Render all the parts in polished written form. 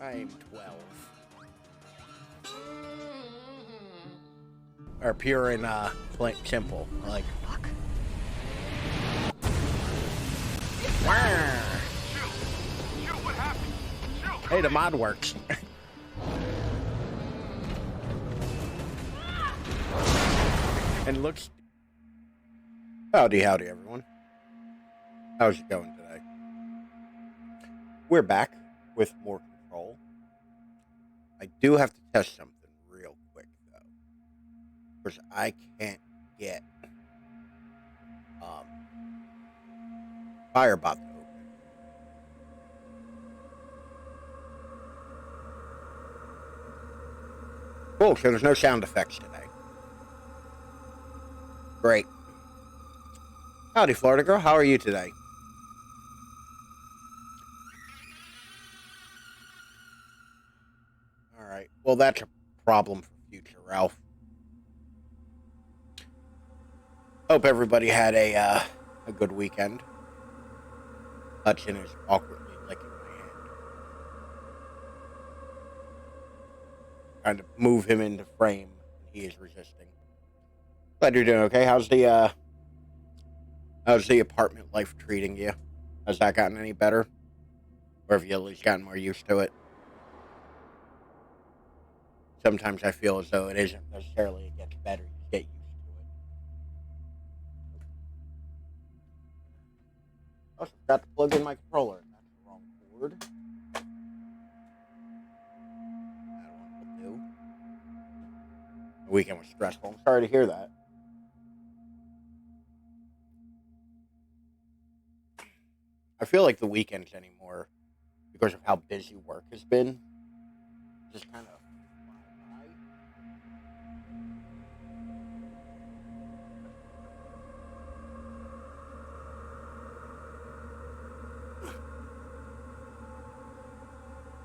I'm 12. Or pure and plain simple. Like, fuck. What happened? Hey, the mod works. And looks. Howdy, everyone. How's it going today? We're back with more control. I do have to test something real quick, though. Because I can't get Firebot to open. Cool, so there's no sound effects today. Great. Howdy, Florida girl. How are you today? All right. Well, that's a problem for future Ralph. Hope everybody had a good weekend. Hudson is awkwardly licking my hand. Trying to move him into frame, and he is resisting. Glad you're doing okay. How's the apartment life treating you? Has that gotten any better? Or have you at least gotten more used to it? Sometimes I feel as though it isn't necessarily it gets better, you get used to it. Also forgot to plug in my controller. That's the wrong cord. That one will do. The weekend was stressful. I'm sorry to hear that. I feel like the weekends anymore, because of how busy work has been, just kind of fly by.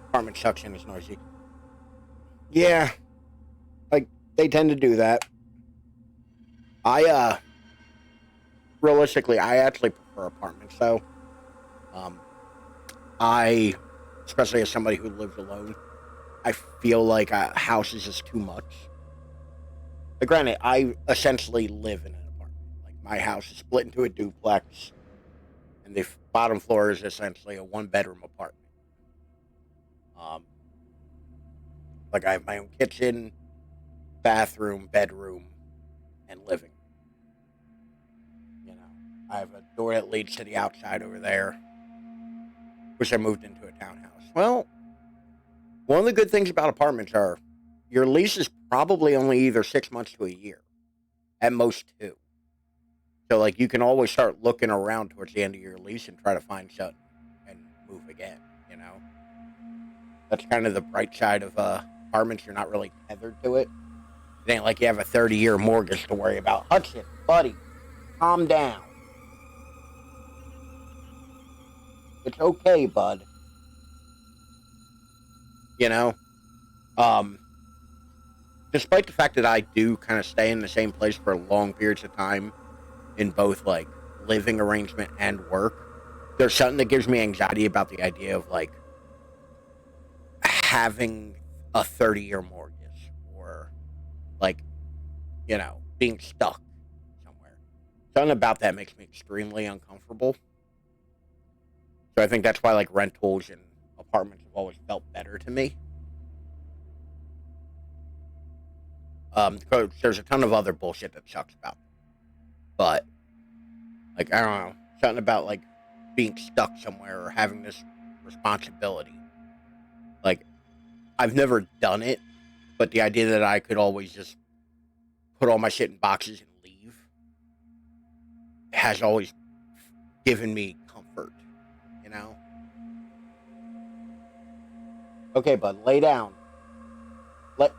Apartment suction is noisy. Yeah, like they tend to do that. Realistically, I actually prefer apartments though. I, especially as somebody who lives alone, I feel like a house is just too much. But granted, I essentially live in an apartment. Like, my house is split into a duplex, and the bottom floor is essentially a one-bedroom apartment. Like, I have my own kitchen, bathroom, bedroom, and living. You know, I have a door that leads to the outside over there. Wish I moved into a townhouse. Well, one of the good things about apartments are your lease is probably only either 6 months to a year, at most 2. So, like, you can always start looking around towards the end of your lease and try to find something and move again, you know? That's kind of the bright side of apartments. You're not really tethered to it. It ain't like you have a 30-year mortgage to worry about. Hudson, buddy, calm down. It's okay, bud. You know? Despite the fact that I do kind of stay in the same place for long periods of time in both, like, living arrangement and work, there's something that gives me anxiety about the idea of, like, having a 30-year mortgage or, like, you know, being stuck somewhere. Something about that makes me extremely uncomfortable. So I think that's why, like, rentals and apartments have always felt better to me. There's a ton of other bullshit that sucks about it. But, like, I don't know, something about, like, being stuck somewhere or having this responsibility. Like, I've never done it, but the idea that I could always just put all my shit in boxes and leave has always given me comfort, you know? Okay, bud, lay down.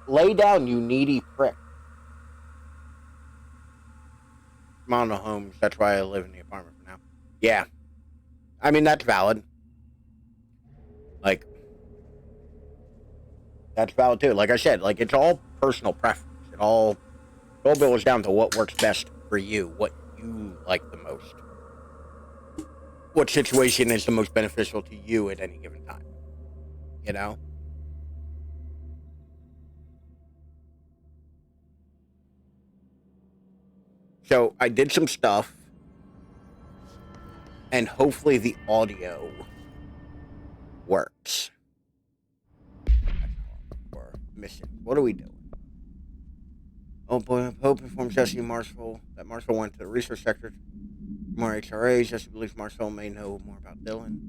Lay down, you needy prick. I'm on the homes. That's why I live in the apartment for now. Yeah. I mean, that's valid. Like, that's valid too. Like I said, like, it's all personal preference. It all boils down to what works best for you, what you like the most. What situation is the most beneficial to you at any given time. You know? So I did some stuff, and hopefully the audio works. That's not what I'm looking for. Mission. What are we doing? Oh boy, Pope informs Jesse Marshall that Marshall went to the research sector for more HRAs. Jesse believes Marshall may know more about Dylan.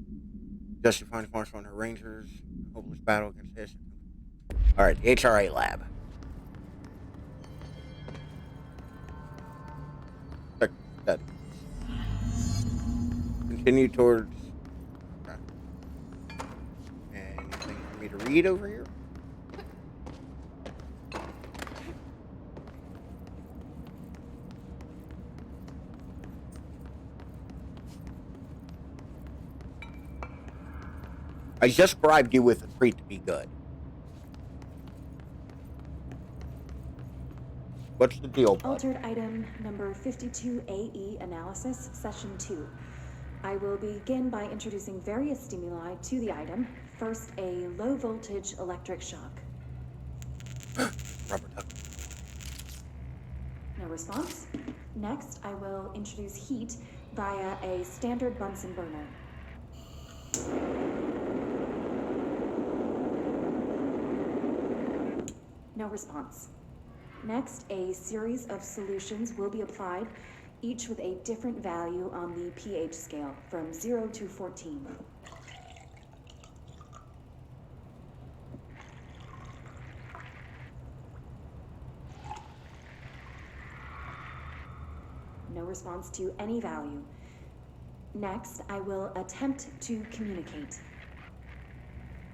Jesse finds Marshall and her rangers in a hopeless battle against his. Alright, the HRA lab. Studies. Continue towards. Okay. Anything for me to read over here? I just bribed you with a treat to be good. What's the deal, bud? Altered item number 52AE analysis, session 2. I will begin by introducing various stimuli to the item. First, a low voltage electric shock. Rubber duck. No response. Next, I will introduce heat via a standard Bunsen burner. No response. Next, a series of solutions will be applied, each with a different value on the pH scale, from 0 to 14. No response to any value. Next, I will attempt to communicate.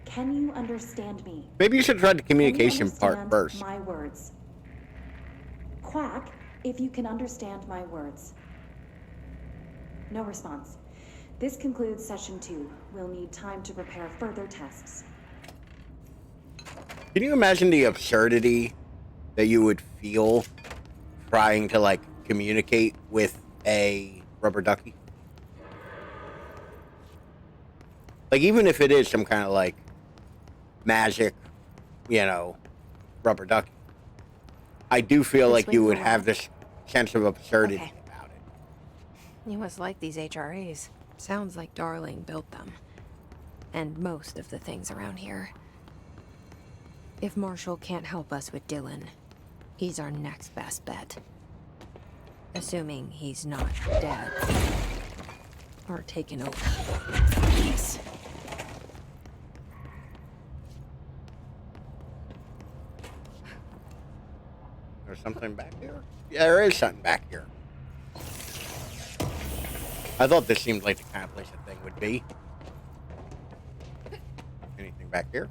Can you understand me? Maybe you should try the communication part first. My words. Quack, if you can understand my words. No response. This concludes session 2. We'll need time to prepare further tests. Can you imagine the absurdity that you would feel trying to, like, communicate with a rubber ducky? Like, even if it is some kind of, like, magic, rubber ducky, I do feel like you would have this sense of absurdity about it. You must like these HRAs. Sounds like Darling built them. And most of the things around here. If Marshall can't help us with Dylan, he's our next best bet. Assuming he's not dead. Or taken over. Yes. There's something back here? Yeah, there is something back here. I thought this seemed like the kind of place a thing would be. Anything back here?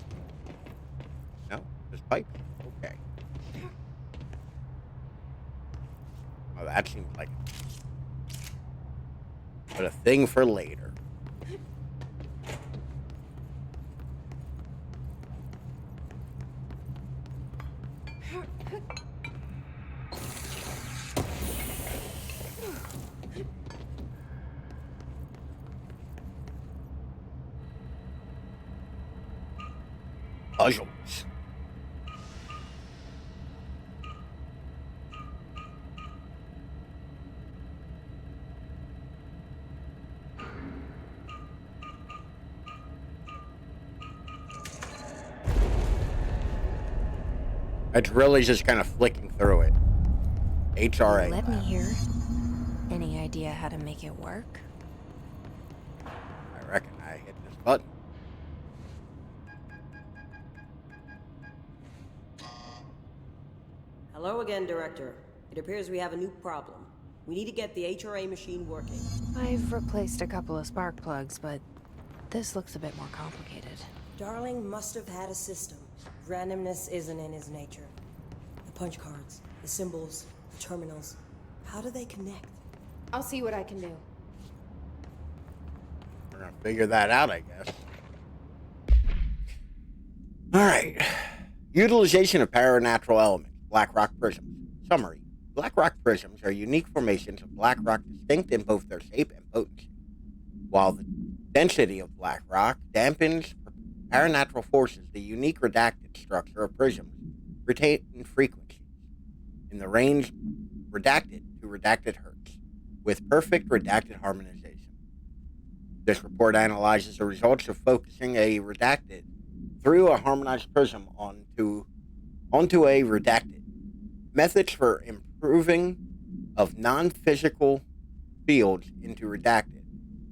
No? Just pipe? Okay. Well, that seems like it. But a thing for later. Puzzles. It's really just kind of flicking through it. HRA. Let me hear. Any idea how to make it work? I reckon I hit this button. Hello again, Director. It appears we have a new problem. We need to get the HRA machine working. I've replaced a couple of spark plugs, but this looks a bit more complicated. Darling must have had a system. Randomness isn't in his nature. The punch cards, the symbols, the terminals. How do they connect? I'll see what I can do. We're gonna figure that out, I guess. Alright. Utilization of paranatural elements. Black rock prisms. Summary. Black rock prisms are unique formations of black rock distinct in both their shape and potency. While the density of black rock dampens paranatural forces, the unique redacted structure of prisms retain frequencies in the range redacted to to redacted hertz, with perfect redacted harmonization. This report analyzes the results of focusing a redacted through a harmonized prism onto a redacted. Methods for improving of non-physical fields into redacted,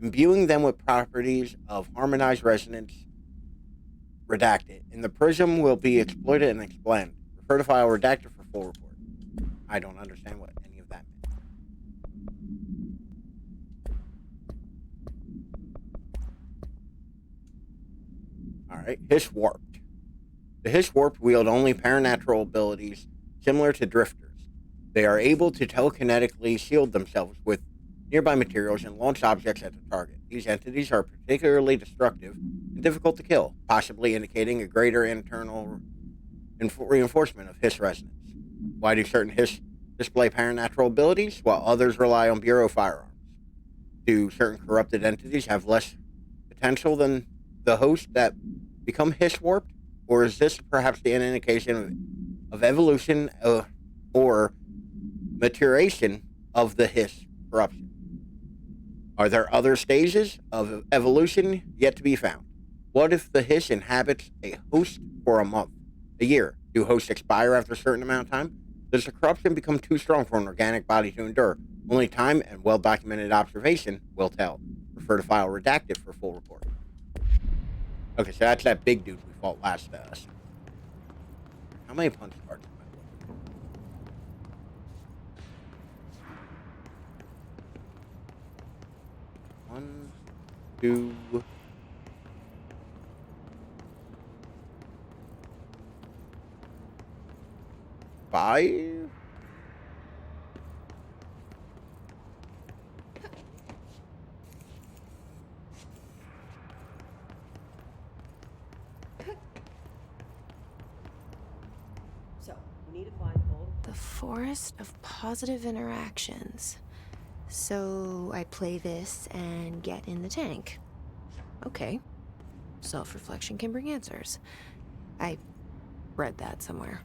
imbuing them with properties of harmonized resonance redacted. In the prism will be exploited and explained. Refer to file redacted for full report. I don't understand what any of that meant. Alright, Hiss Warped. The Hiss Warped wield only paranatural abilities similar to drifters. They are able to telekinetically shield themselves with nearby materials and launch objects at the target. These entities are particularly destructive and difficult to kill, possibly indicating a greater internal reinforcement of Hiss resonance. Why do certain Hiss display paranatural abilities, while others rely on Bureau firearms? Do certain corrupted entities have less potential than the host that become Hiss warped? Or is this perhaps an indication of evolution or maturation of the Hiss corruption? Are there other stages of evolution yet to be found? What if the Hiss inhabits a host for a month, a year? Do hosts expire after a certain amount of time? Does the corruption become too strong for an organic body to endure? Only time and well-documented observation will tell. Refer to file redacted for full report. Okay, so that's that big dude we fought last us. How many punch cards am I looking for? 1, 2, 5. So, we need to find all. The forest of positive interactions. So I play this and get in the tank. Okay. Self-reflection can bring answers. I read that somewhere.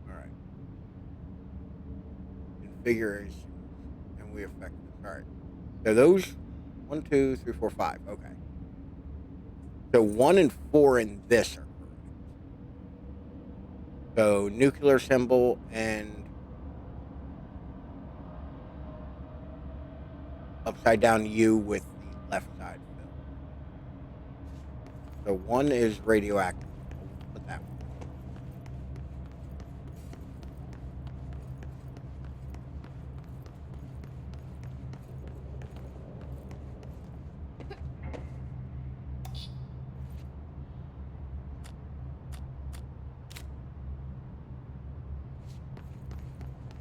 Alright. Configuration. And we affect this. Alright. So those 1, 2, 3, 4, 5. Okay. So 1 and 4 in this are correct. So nuclear symbol and upside down U with the left side filled. So 1 is radioactive. We'll put that one.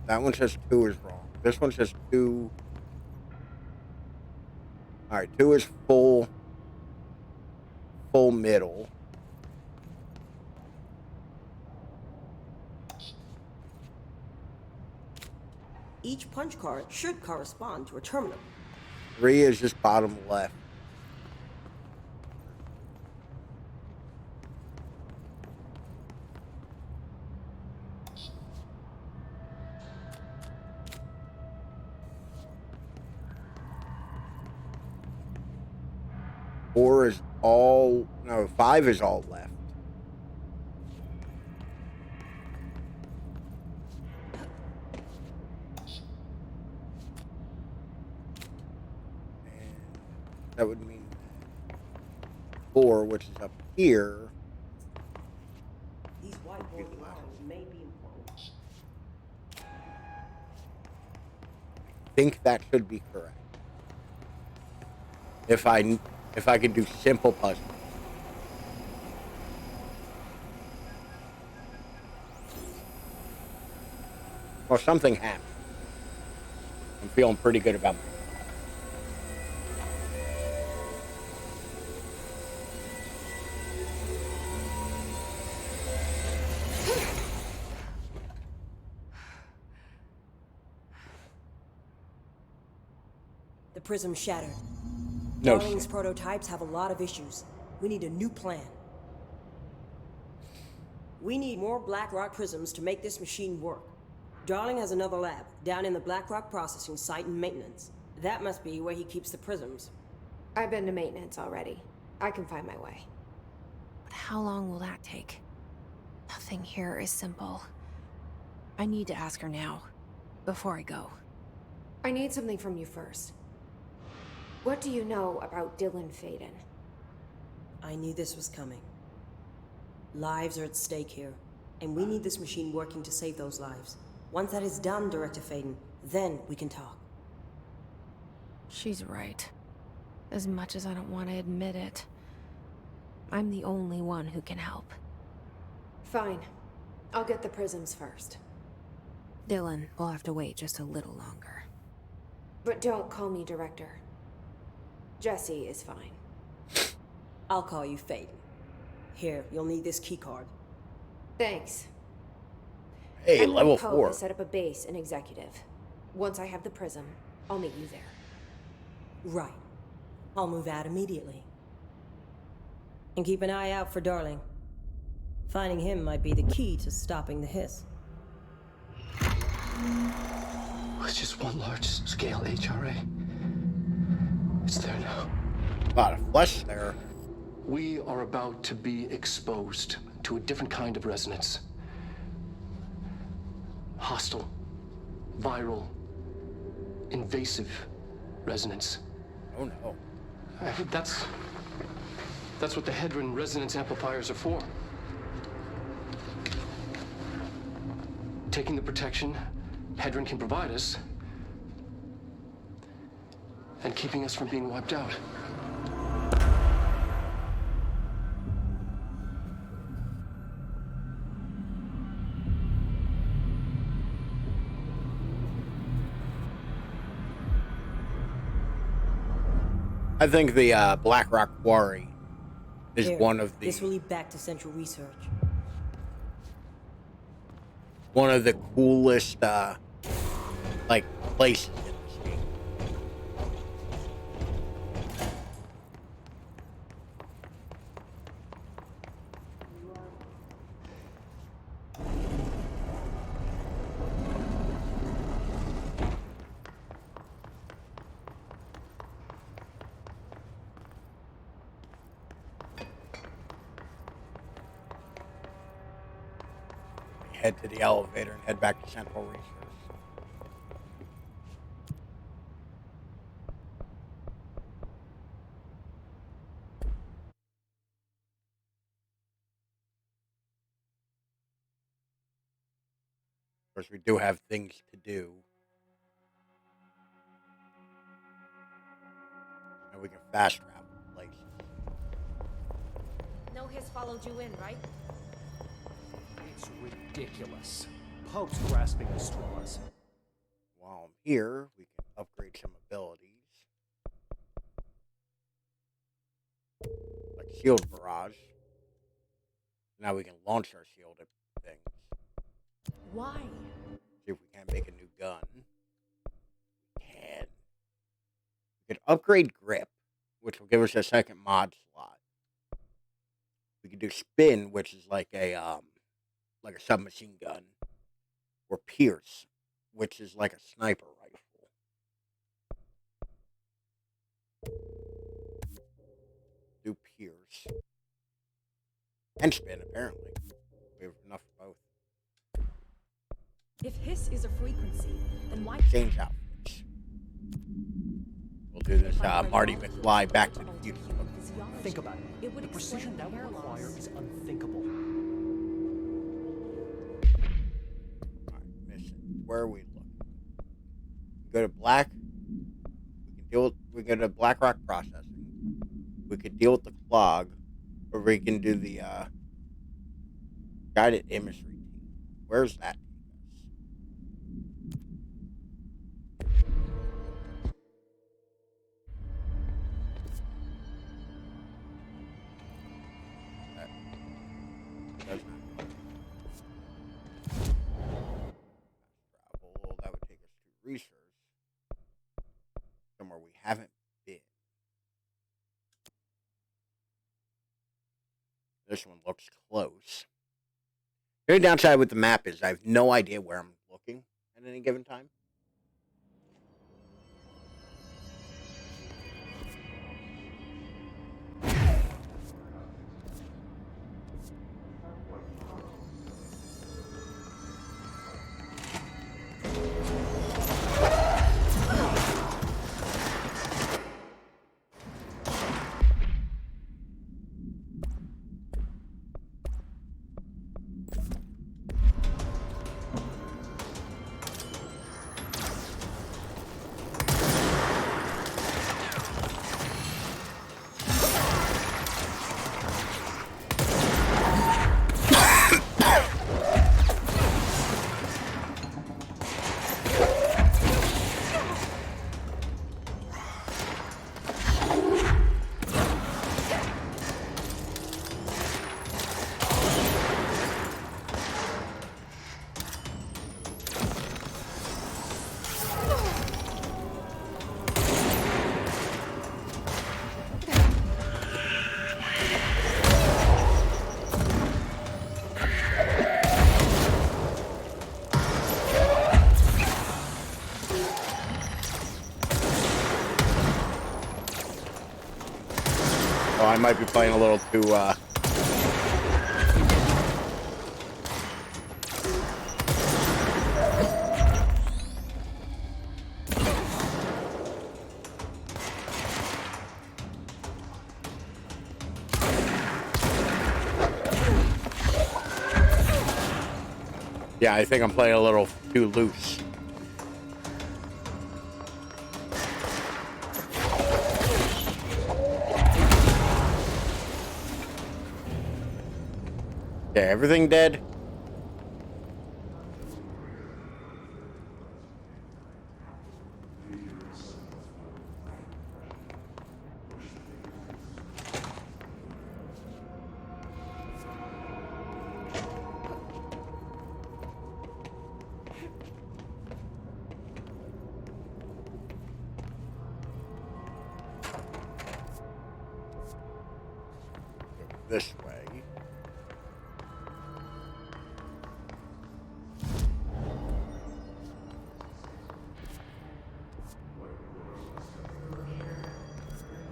That one says 2 is wrong. This one says 2. Alright, 2 is full middle. Each punch card should correspond to a terminal. 3 is just bottom left. Four is all, no, 5 is all left. And that would mean 4, which is up here. These whiteboard lines may be important. I think that should be correct. If I could do simple puzzles. Well, something happened. I'm feeling pretty good about myself. The prism shattered. No Darling's shit. prototypes have a lot of issues. We need a new plan. We need more black rock prisms to make this machine work. Darling has another lab, down in the Black Rock processing site and maintenance. That must be where he keeps the prisms. I've been to maintenance already. I can find my way. But how long will that take? Nothing here is simple. I need to ask her now, before I go. I need something from you first. What do you know about Dylan Faden? I knew this was coming. Lives are at stake here, and we need this machine working to save those lives. Once that is done, Director Faden, then we can talk. She's right. As much as I don't want to admit it. I'm the only one who can help. Fine. I'll get the prisms first. Dylan will have to wait just a little longer. But don't call me Director. Jesse is fine. I'll call you Faden. Here, you'll need this keycard. Thanks. Hey, I'm level Poe 4. to set up a base in Executive. Once I have the prism, I'll meet you there. Right. I'll move out immediately. And keep an eye out for Darling. Finding him might be the key to stopping the hiss. It's just one large-scale HRA. It's there now. A lot of flesh there. We are about to be exposed to a different kind of resonance. Hostile, viral, invasive resonance. Oh no. That's what the Hedron resonance amplifiers are for. Taking the protection Hedron can provide us and keeping us from being wiped out. I think the Black Rock Quarry is Here, one of this will the lead back to Central Research. coolest like places in this game. Head to the elevator and head back to Central Research. Of course, we do have things to do. And we can fast travel places. No hiss followed you in, right? It's ridiculous. Pope's grasping at straws. While I'm here, we can upgrade some abilities. Like shield barrage. Now we can launch our shield at things. Why? See if we can make a new gun. We can upgrade grip, which will give us a second mod slot. We can do spin, which is like a submachine gun, or pierce, which is like a sniper rifle. Do pierce and spin. Apparently, we have enough for both. If hiss is a frequency, then why Change outfits. We'll do this Marty McFly Back to the Future. Think about it. It would The precision that explain would hair require loss. is unthinkable. Alright, mission. Where are we looking? We go to Black. We go to Black Rock Processing. We could deal with the clog, or we can do the guided imagery team. Where's that? Does not. Travel. That would take us to research. Somewhere we haven't been. This one looks close. The only downside with the map is I have no idea where I'm looking. at any given time. Oh, I might be playing a little too, yeah, I think I'm playing a little too loose. Okay, everything dead? This way.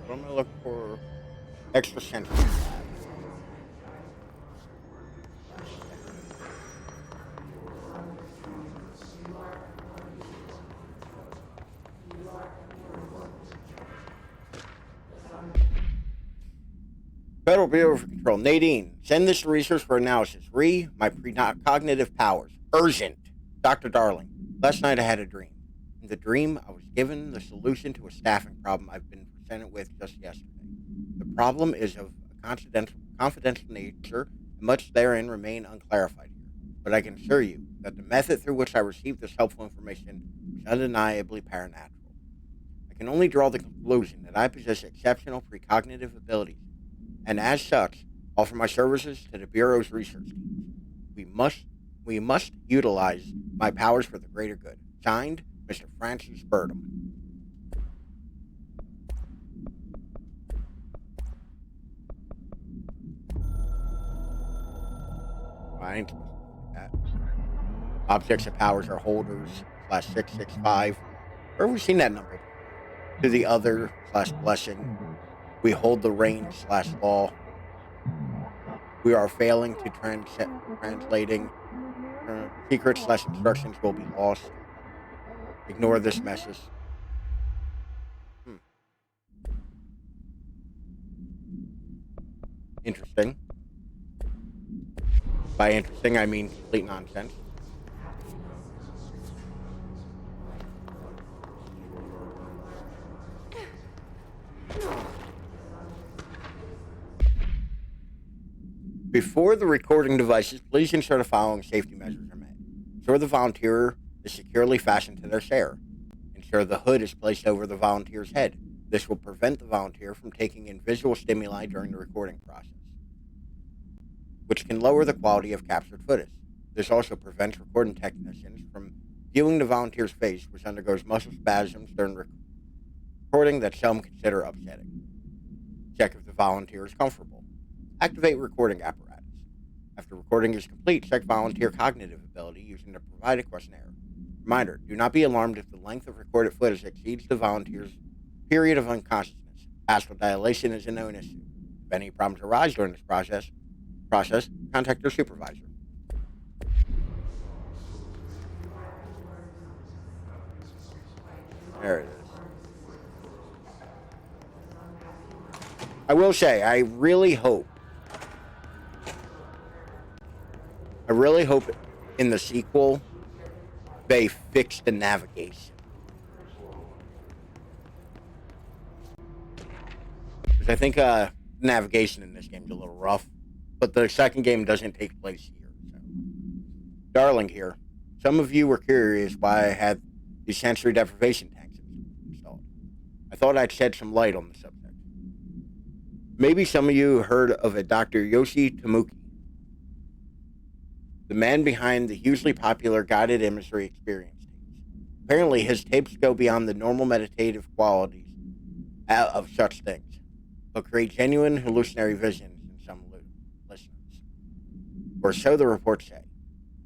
What am I looking for? Extra sentry. Federal Bureau of Control. Nadine, send this to research for analysis. My precognitive powers. Urgent. Dr. Darling, last night I had a dream. In the dream, I was given the solution to a staffing problem I've been presented with just yesterday. The problem is of a confidential nature, and much therein remain unclarified here. But I can assure you that the method through which I received this helpful information was undeniably paranatural. I can only draw the conclusion that I possess exceptional precognitive abilities, and as such, offer my services to the Bureau's research teams. We must utilize my powers for the greater good. Signed, Mr. Francis Burdham. I ain't supposed to look at that. Objects of powers are holders /665. Where have we seen that number? To the other /blessing. We hold the reign /law. We are failing to translating. Secrets /instructions will be lost. Ignore this message. Interesting. By interesting, I mean complete nonsense. Before the recording devices, please ensure the following safety measures are met. Ensure the volunteer is securely fastened to their chair. Ensure the hood is placed over the volunteer's head. This will prevent the volunteer from taking in visual stimuli during the recording process, which can lower the quality of captured footage. This also prevents recording technicians from viewing the volunteer's face, which undergoes muscle spasms during recording that some consider upsetting. Check if the volunteer is comfortable. Activate recording apparatus. After recording is complete, check volunteer cognitive ability using the provided questionnaire. Reminder, do not be alarmed if the length of recorded footage exceeds the volunteer's period of unconsciousness. Astral dilation is a known issue. If any problems arise during this process, contact your supervisor. There it is. I will say, I really hope in the sequel they fix the navigation. Because I think navigation in this game is a little rough, but the second game doesn't take place here. So. Darling here, some of you were curious why I had these sensory deprivation tanks installed. I thought I'd shed some light on the subject. Maybe some of you heard of a Dr. Yoshi Tamuki, the man behind the hugely popular guided imagery experience tapes. Apparently, his tapes go beyond the normal meditative qualities of such things, but create genuine hallucinatory visions in some listeners. Or so the reports say.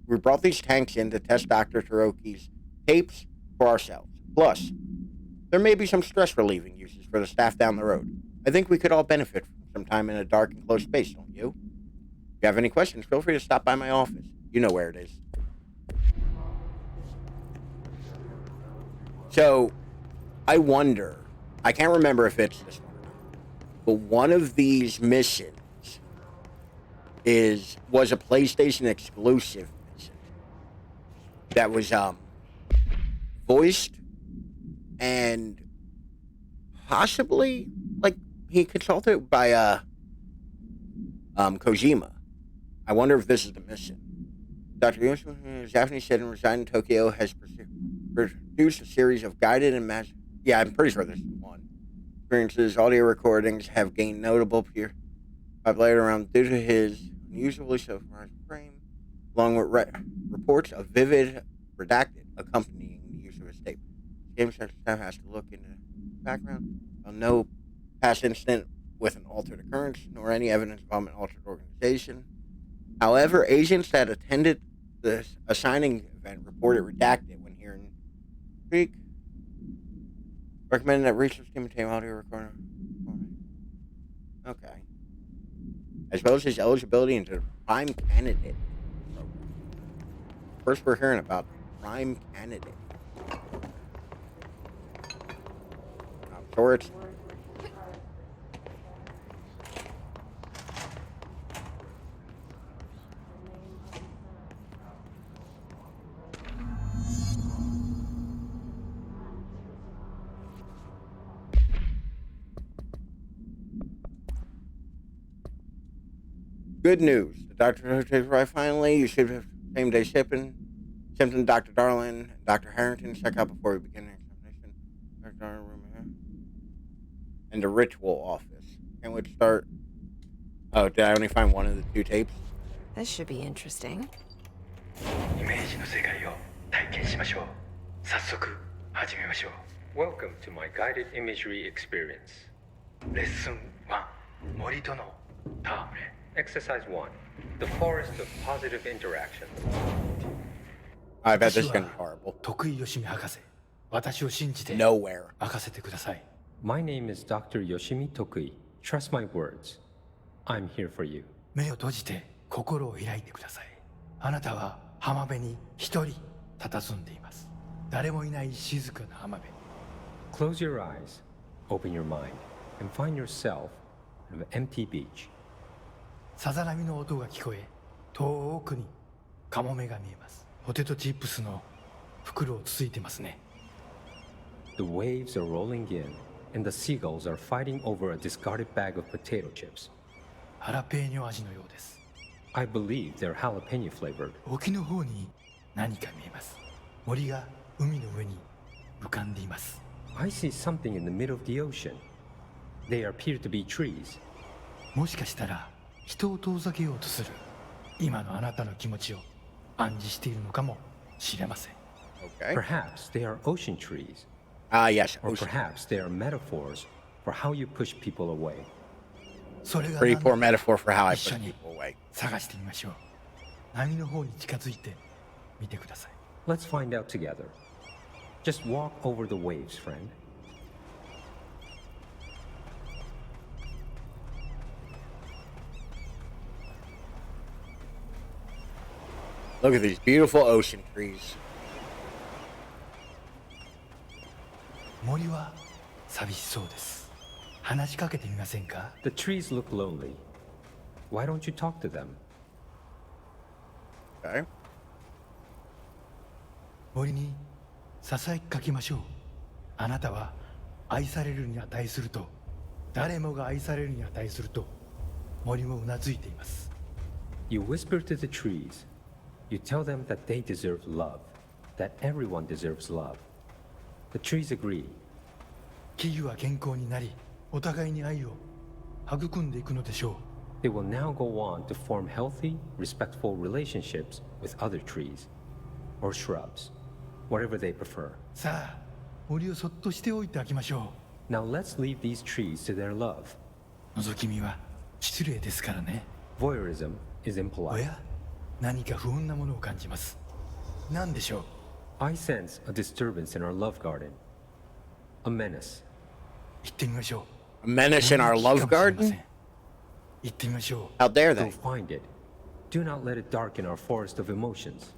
We brought these tanks in to test Dr. Taroki's tapes for ourselves. Plus, there may be some stress-relieving uses for the staff down the road. I think we could all benefit from some time in a dark and closed space, don't you? If you have any questions, feel free to stop by my office. You know where it is. So, I wonder, I can't remember if it's this one or not, but one of these missions was a PlayStation exclusive mission that was voiced and possibly he consulted by Kojima. I wonder if this is the mission. Dr. Yoshi, Japanese citizen residing in Tokyo, has produced a series of guided and magic. Yeah, I'm pretty sure this is one. Experiences, audio recordings have gained notable popularity around due to his unusually surprised frame, along with reports of vivid redacted accompanying the use of his tape. Game staff has to look into the background. No past incident with an altered occurrence, nor any evidence of an altered organization. However, agents that attended the signing event reported redacted when hearing speak. Recommended that research team obtain audio recorder. Okay. As well as his eligibility into the Prime Candidate program. First we're hearing about the Prime Candidate. I'm sure it's good news. The doctor takes right finally. You should have same day shipping. Symptom Dr. Darlin and Dr. Harrington. Check out before we begin the examination. Dr. Darlin room here. And the ritual office. Can't wait to start. Oh, did I only find one of the two tapes? This should be interesting. イメージの世界を体験しましょう。早速始めましょう。Welcome to my guided imagery experience. レッスン1、森との戯れ。Exercise 1, the forest of positive interaction. I bet this is going to be horrible. 徳井義美博士、私を信じて Nowhere. 任せてください。My name is Dr. Yoshimi Tokui. Trust my words. I'm here for you. 目を閉じて心を開いてください。あなたは浜辺に一人佇んでいます。誰もいない静かな浜辺。Close your eyes, open your mind, and find yourself on an empty beach. さざ波の音が聞こえ、遠くにカモメが見えます。ポテトチップスの袋をつついてますね。The waves are rolling in, and the seagulls are fighting over a discarded bag of potato chips. ハラペーニョ味のようです。I believe they're jalapeno flavored. 沖の方に何か見えます。森が海の上に浮かんでいます。I see something in the middle of the ocean. They appear to be trees. もしかしたら人を遠ざけようとする今のあなたの気持ちを暗示しているのかもしれません。Okay. Perhaps they are ocean trees. Yes. Or perhaps they are metaphors for how you push people away. それが Pretty poor metaphor for how I 一緒 push に people away. 探してみましょう。波の方に近づいてみてください。Let's find out together. Just walk over the waves, friend. Look at these beautiful ocean trees. 森は寂しそうです。話しかけてみませんか？ The trees look lonely. Why don't you talk to them? Okay. 森にささやきかけましょう。あなたは愛されるに値すると、誰もが愛されるに値すると、森もうなずいています。You whisper to the trees. You tell them that they deserve love, that everyone deserves love. The trees agree. 木々は健康になり、お互いに愛を育んでいくのでしょう。They will now go on to form healthy, respectful relationships with other trees or shrubs, whatever they prefer. さあ、森をそっとしておいてあげましょ Now let's leave these trees to their love. う。覗き見は失礼ですからね。 Voyeurism is お impolite. や、何か不穏なものを感じます。何でしょう。 I sense a disturbance in our love garden. A menace. 行ってみましょう。 A menace in our love 森に危機かもしれませ garden? ん。行ってみましょ How dare Go they? find it. Do not let it darken our forest of emotions.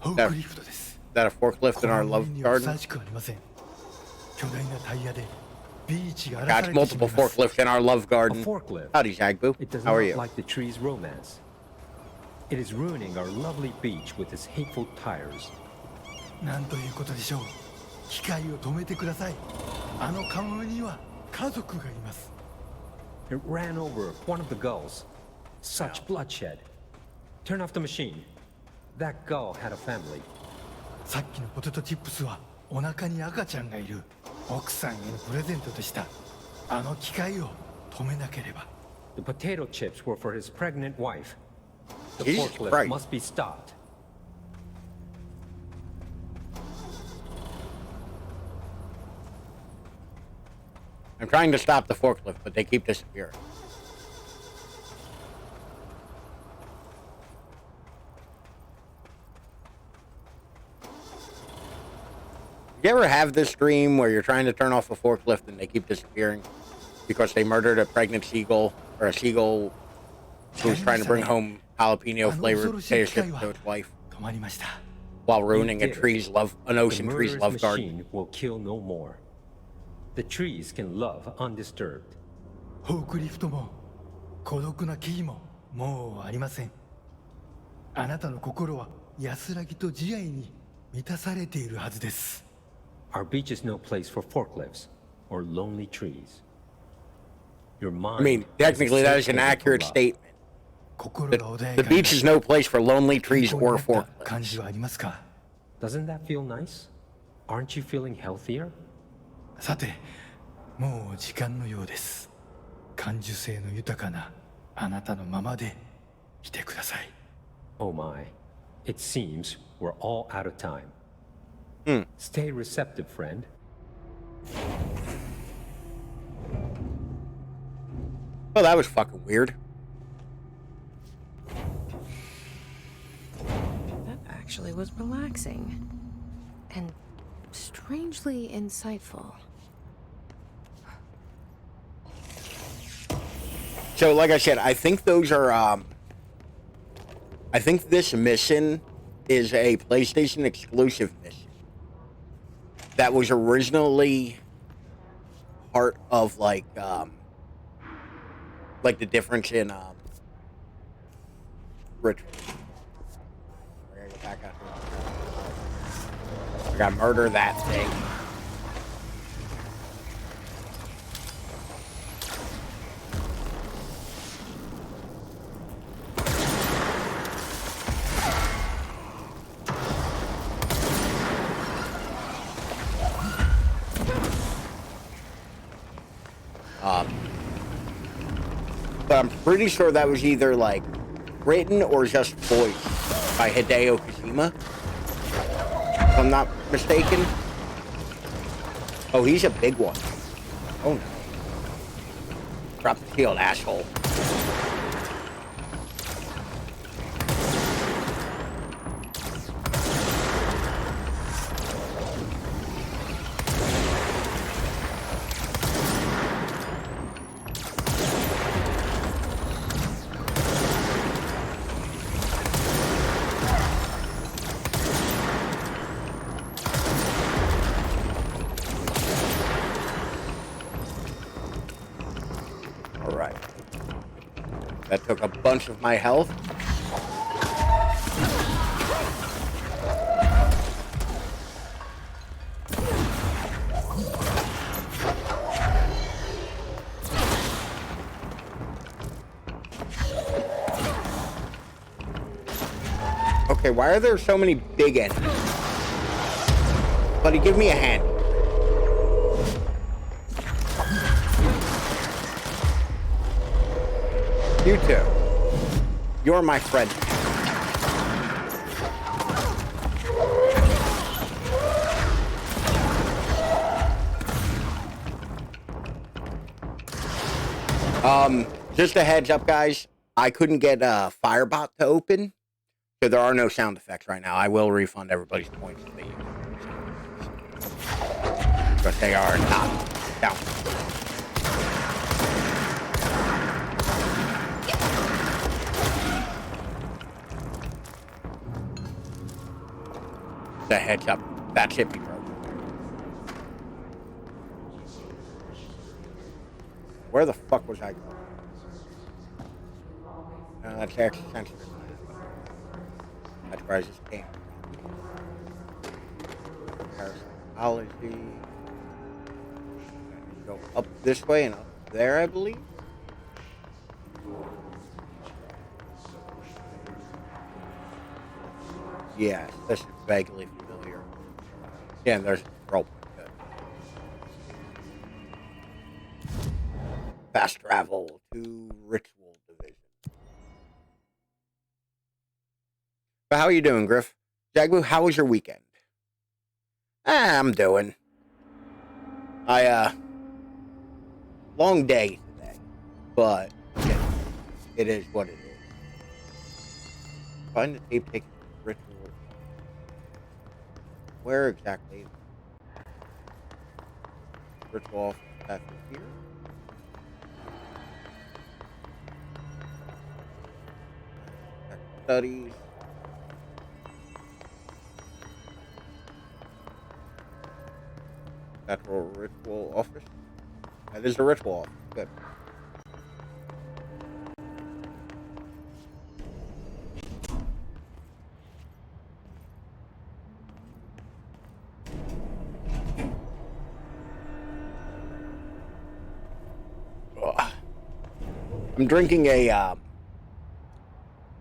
u ホークリフトです。 Is that a forklift こ in our の love 森にはふさ garden? わしくありません。巨大なタイヤでビーチが荒らさ Got れてしま multiple います。 forklifts in our love A garden. forklift. Howdy, Jagboo. It does How are not you? like the tree's romance. It is ruining our lovely beach with its hateful tires. なんということでしょう。機械を止めてください。あのカモメには家族がいます。 It ran over one of the gulls. Such bloodshed. Turn off the machine. That gull had a family. さっきのポテトチップスはお腹に赤ちゃんがいる奥さんへのプレゼントでした。あの機械を止めなければ。 The potato chips were for his pregnant wife. The Jesus forklift Christ. must be stopped. I'm trying to stop the forklift, but they keep disappearing. You ever have this dream where you're trying to turn off a forklift and they keep disappearing because they murdered a pregnant seagull or a seagull who was trying to bring home jalapeno flavored potato chips to its wife 止まりました。 while ruining You did it. an The ocean tree's murderous love garden? machine will kill no more. The trees can love undisturbed. フォークリフトも孤独な木々ももうありません。あなたの心は安らぎと慈愛に満たされているはずです。 Our beach is no place for forklifts or lonely trees. Your mind I mean, is a technically, that safe is an haven for accurate love. statement. 心 The, が穏や the かに beach is no place for lonely 健 trees 康に or なった感 forklifts. じはありますか？ Doesn't that feel nice? Aren't you feeling healthier? さて、もう時間のようです。感受性の豊かなあなたのままでいてください。 Oh my. It seems we're all out of time. Stay receptive, friend. Well, that was fucking weird. That actually was relaxing. And strangely insightful. So, like I said, I think those are, I think this mission is a PlayStation exclusive mission that was originally part of, like the difference in, ritual. I gotta get back out here. I gotta murder that thing. But I'm pretty sure that was either like written or just voiced by Hideo Kojima. I'm not mistaken. Oh, he's a big one. Oh no. Drop the shield, asshole. Alright. That took a bunch of my health. Okay, why are there so many big enemies? Buddy, give me a hand. You too. You're my friend. Just a heads up, guys. I couldn't get Firebot to open, so there are no sound effects right now. I will refund everybody's points if they use it. But they are not down. The heads up. That's it, bro. Where the fuck was I going? That's extra sensitive. That's where I just came. Parasitology. Go up this way and up there, I believe. Yes, this is vaguely familiar. Yeah, and there's a control point. Good. Fast travel to Ritual Division. But how are you doing, Griff? Jagbu, how was your weekend? I'm doing. Long day today, but yeah, it is what it is. Find the tape taking Ritual. Where exactly? Ritual office staff is here. Studies. Natural Ritual office. That is the Ritual office. Good. Ugh. I'm drinking a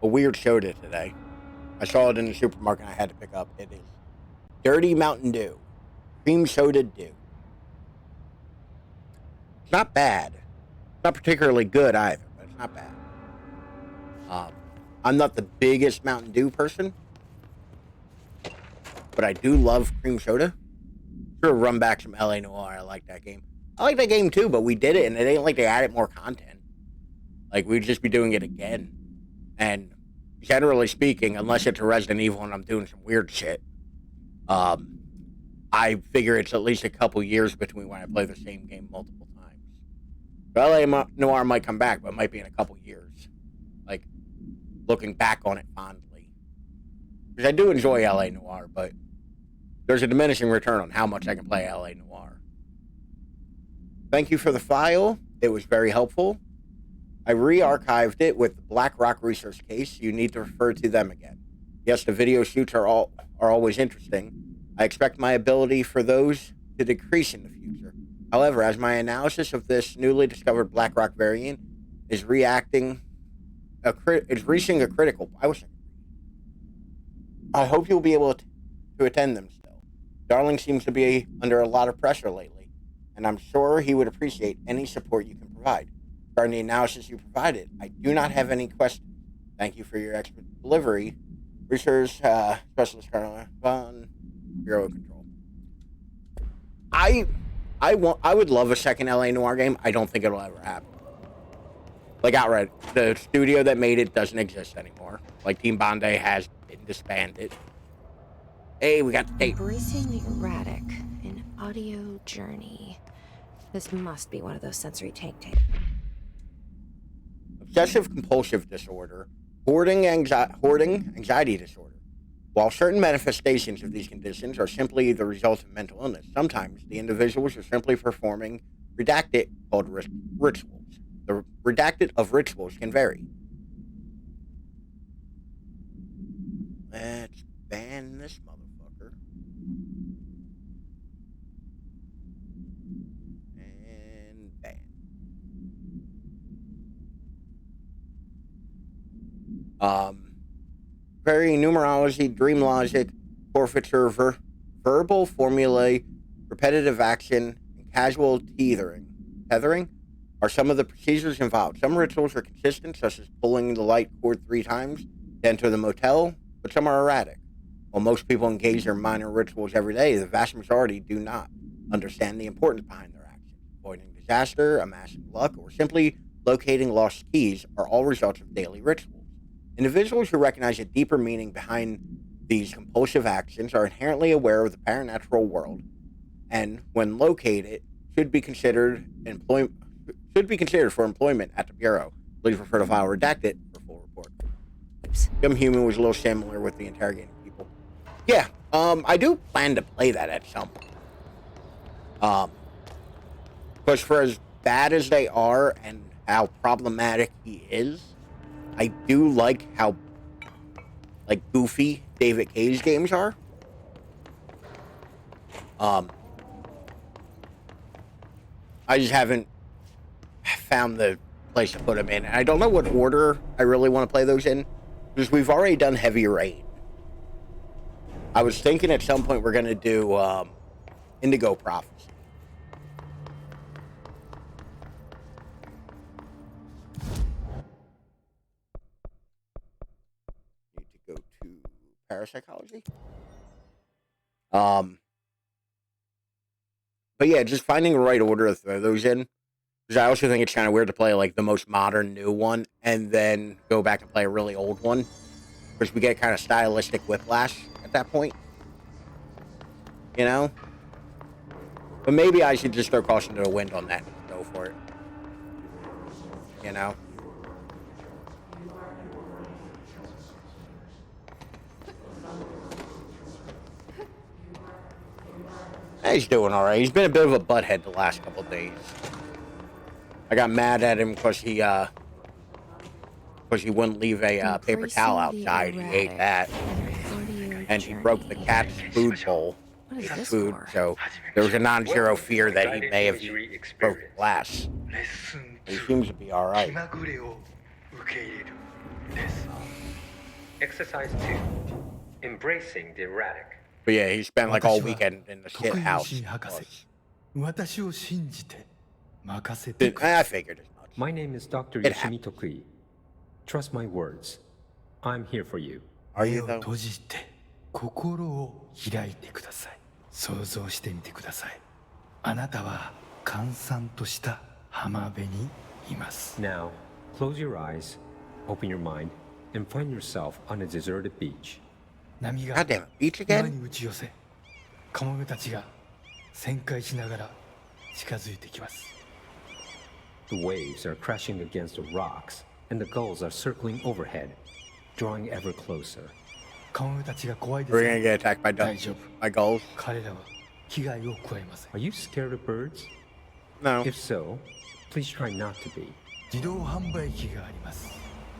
weird soda today. I saw it in the supermarket and I had to pick up. It is Dirty Mountain Dew. Cream soda dew. It's not bad. It's not particularly good either, but it's not bad. I'm not the biggest Mountain Dew person, but I do love cream soda. Sure, run back some LA Noire. I like that game. I like that game too, but we did it, and it ain't like they added more content. Like, we'd just be doing it again. And generally speaking, unless it's a Resident Evil and I'm doing some weird shit, I figure it's at least a couple years between when I play the same game multiple times. But LA Noire might come back, but it might be in a couple years. Like, looking back on it fondly. Because I do enjoy LA Noire, but there's a diminishing return on how much I can play LA Noire. Thank you for the file. It was very helpful. I re-archived it with the Black Rock research case. You need to refer to them again. Yes, the video shoots are always interesting. I expect my ability for those to decrease in the future. However, as my analysis of this newly discovered Black Rock variant is reaching a critical. I hope you'll be able to attend them still. Darling seems to be under a lot of pressure lately, and I'm sure he would appreciate any support you can provide. Regarding the analysis you provided, I do not have any questions. Thank you for your expert delivery. Research Specialist Colonel Vaughn. Bureau control. I would love a second LA Noire game. I don't think it'll ever happen. Like outright, the studio that made it doesn't exist anymore. Like Team Bondi has been disbanded. Hey, we got the tape. Embracing the erratic, an audio journey. This must be one of those sensory tank tapes. Obsessive compulsive disorder, hoarding anxiety disorder. While certain manifestations of these conditions are simply the result of mental illness, sometimes the individuals are simply performing redacted called rituals. The redacted of rituals can vary. Let's ban this motherfucker. And ban. Query numerology, dream logic, forfeiture, verbal formulae, repetitive action, and casual tethering are some of the procedures involved. Some rituals are consistent, such as pulling the light cord 3 times to enter the motel, but some are erratic. While most people engage in minor rituals every day, the vast majority do not understand the importance behind their actions. Avoiding disaster, amassing luck, or simply locating lost keys are all results of daily rituals. Individuals who recognize a deeper meaning behind these compulsive actions are inherently aware of the paranatural world, and when located, should be considered for employment at the Bureau. Please refer to file redacted for full report. Become Human was a little similar with the interrogating people. Yeah, I do plan to play that at some point. Because for as bad as they are and how problematic he is, I do like how, like, goofy David Cage games are. I just haven't found the place to put them in. And I don't know what order I really want to play those in, because we've already done Heavy Rain. I was thinking at some point we're going to do Indigo Prophecy. Need to go to parapsychology. But yeah, just finding the right order to throw those in. Because I also think it's kind of weird to play like the most modern new one and then go back and play a really old one. Because we get kind of stylistic whiplash at that point. You know? But maybe I should just throw caution to the wind on that and go for it. You know? He's doing all right. He's been a bit of a butthead the last couple of days. I got mad at him because he wouldn't leave a paper towel outside. He ate that, and he broke the cat's food bowl. Food, so there was a non-zero fear that he may have broken glass. He seems to be all right. Exercise 2. Embracing the erratic. But yeah, he spent like all weekend in the shit house. I figured as much. My name is Dr. Yoshimi Tokui. Trust my words. I'm here for you. Are you though? 心を開いてください。想像してみてください。あなたは閑散とした浜辺にいます。Now, close your eyes, open your mind, and find yourself on a deserted beach. 波が God damn it, beach 岩 again? に打ち寄せ、カモメたちが旋回しながら近づいてきます。The waves are crashing against the rocks, and the gulls are circling overhead, drawing ever closer. カモメたちが怖いです We're が gonna get attacked by 大丈夫。 by gulls? 彼らは危害を加えません。 Are you scared of birds? No. If so, please try not to be. 自動販売機があります。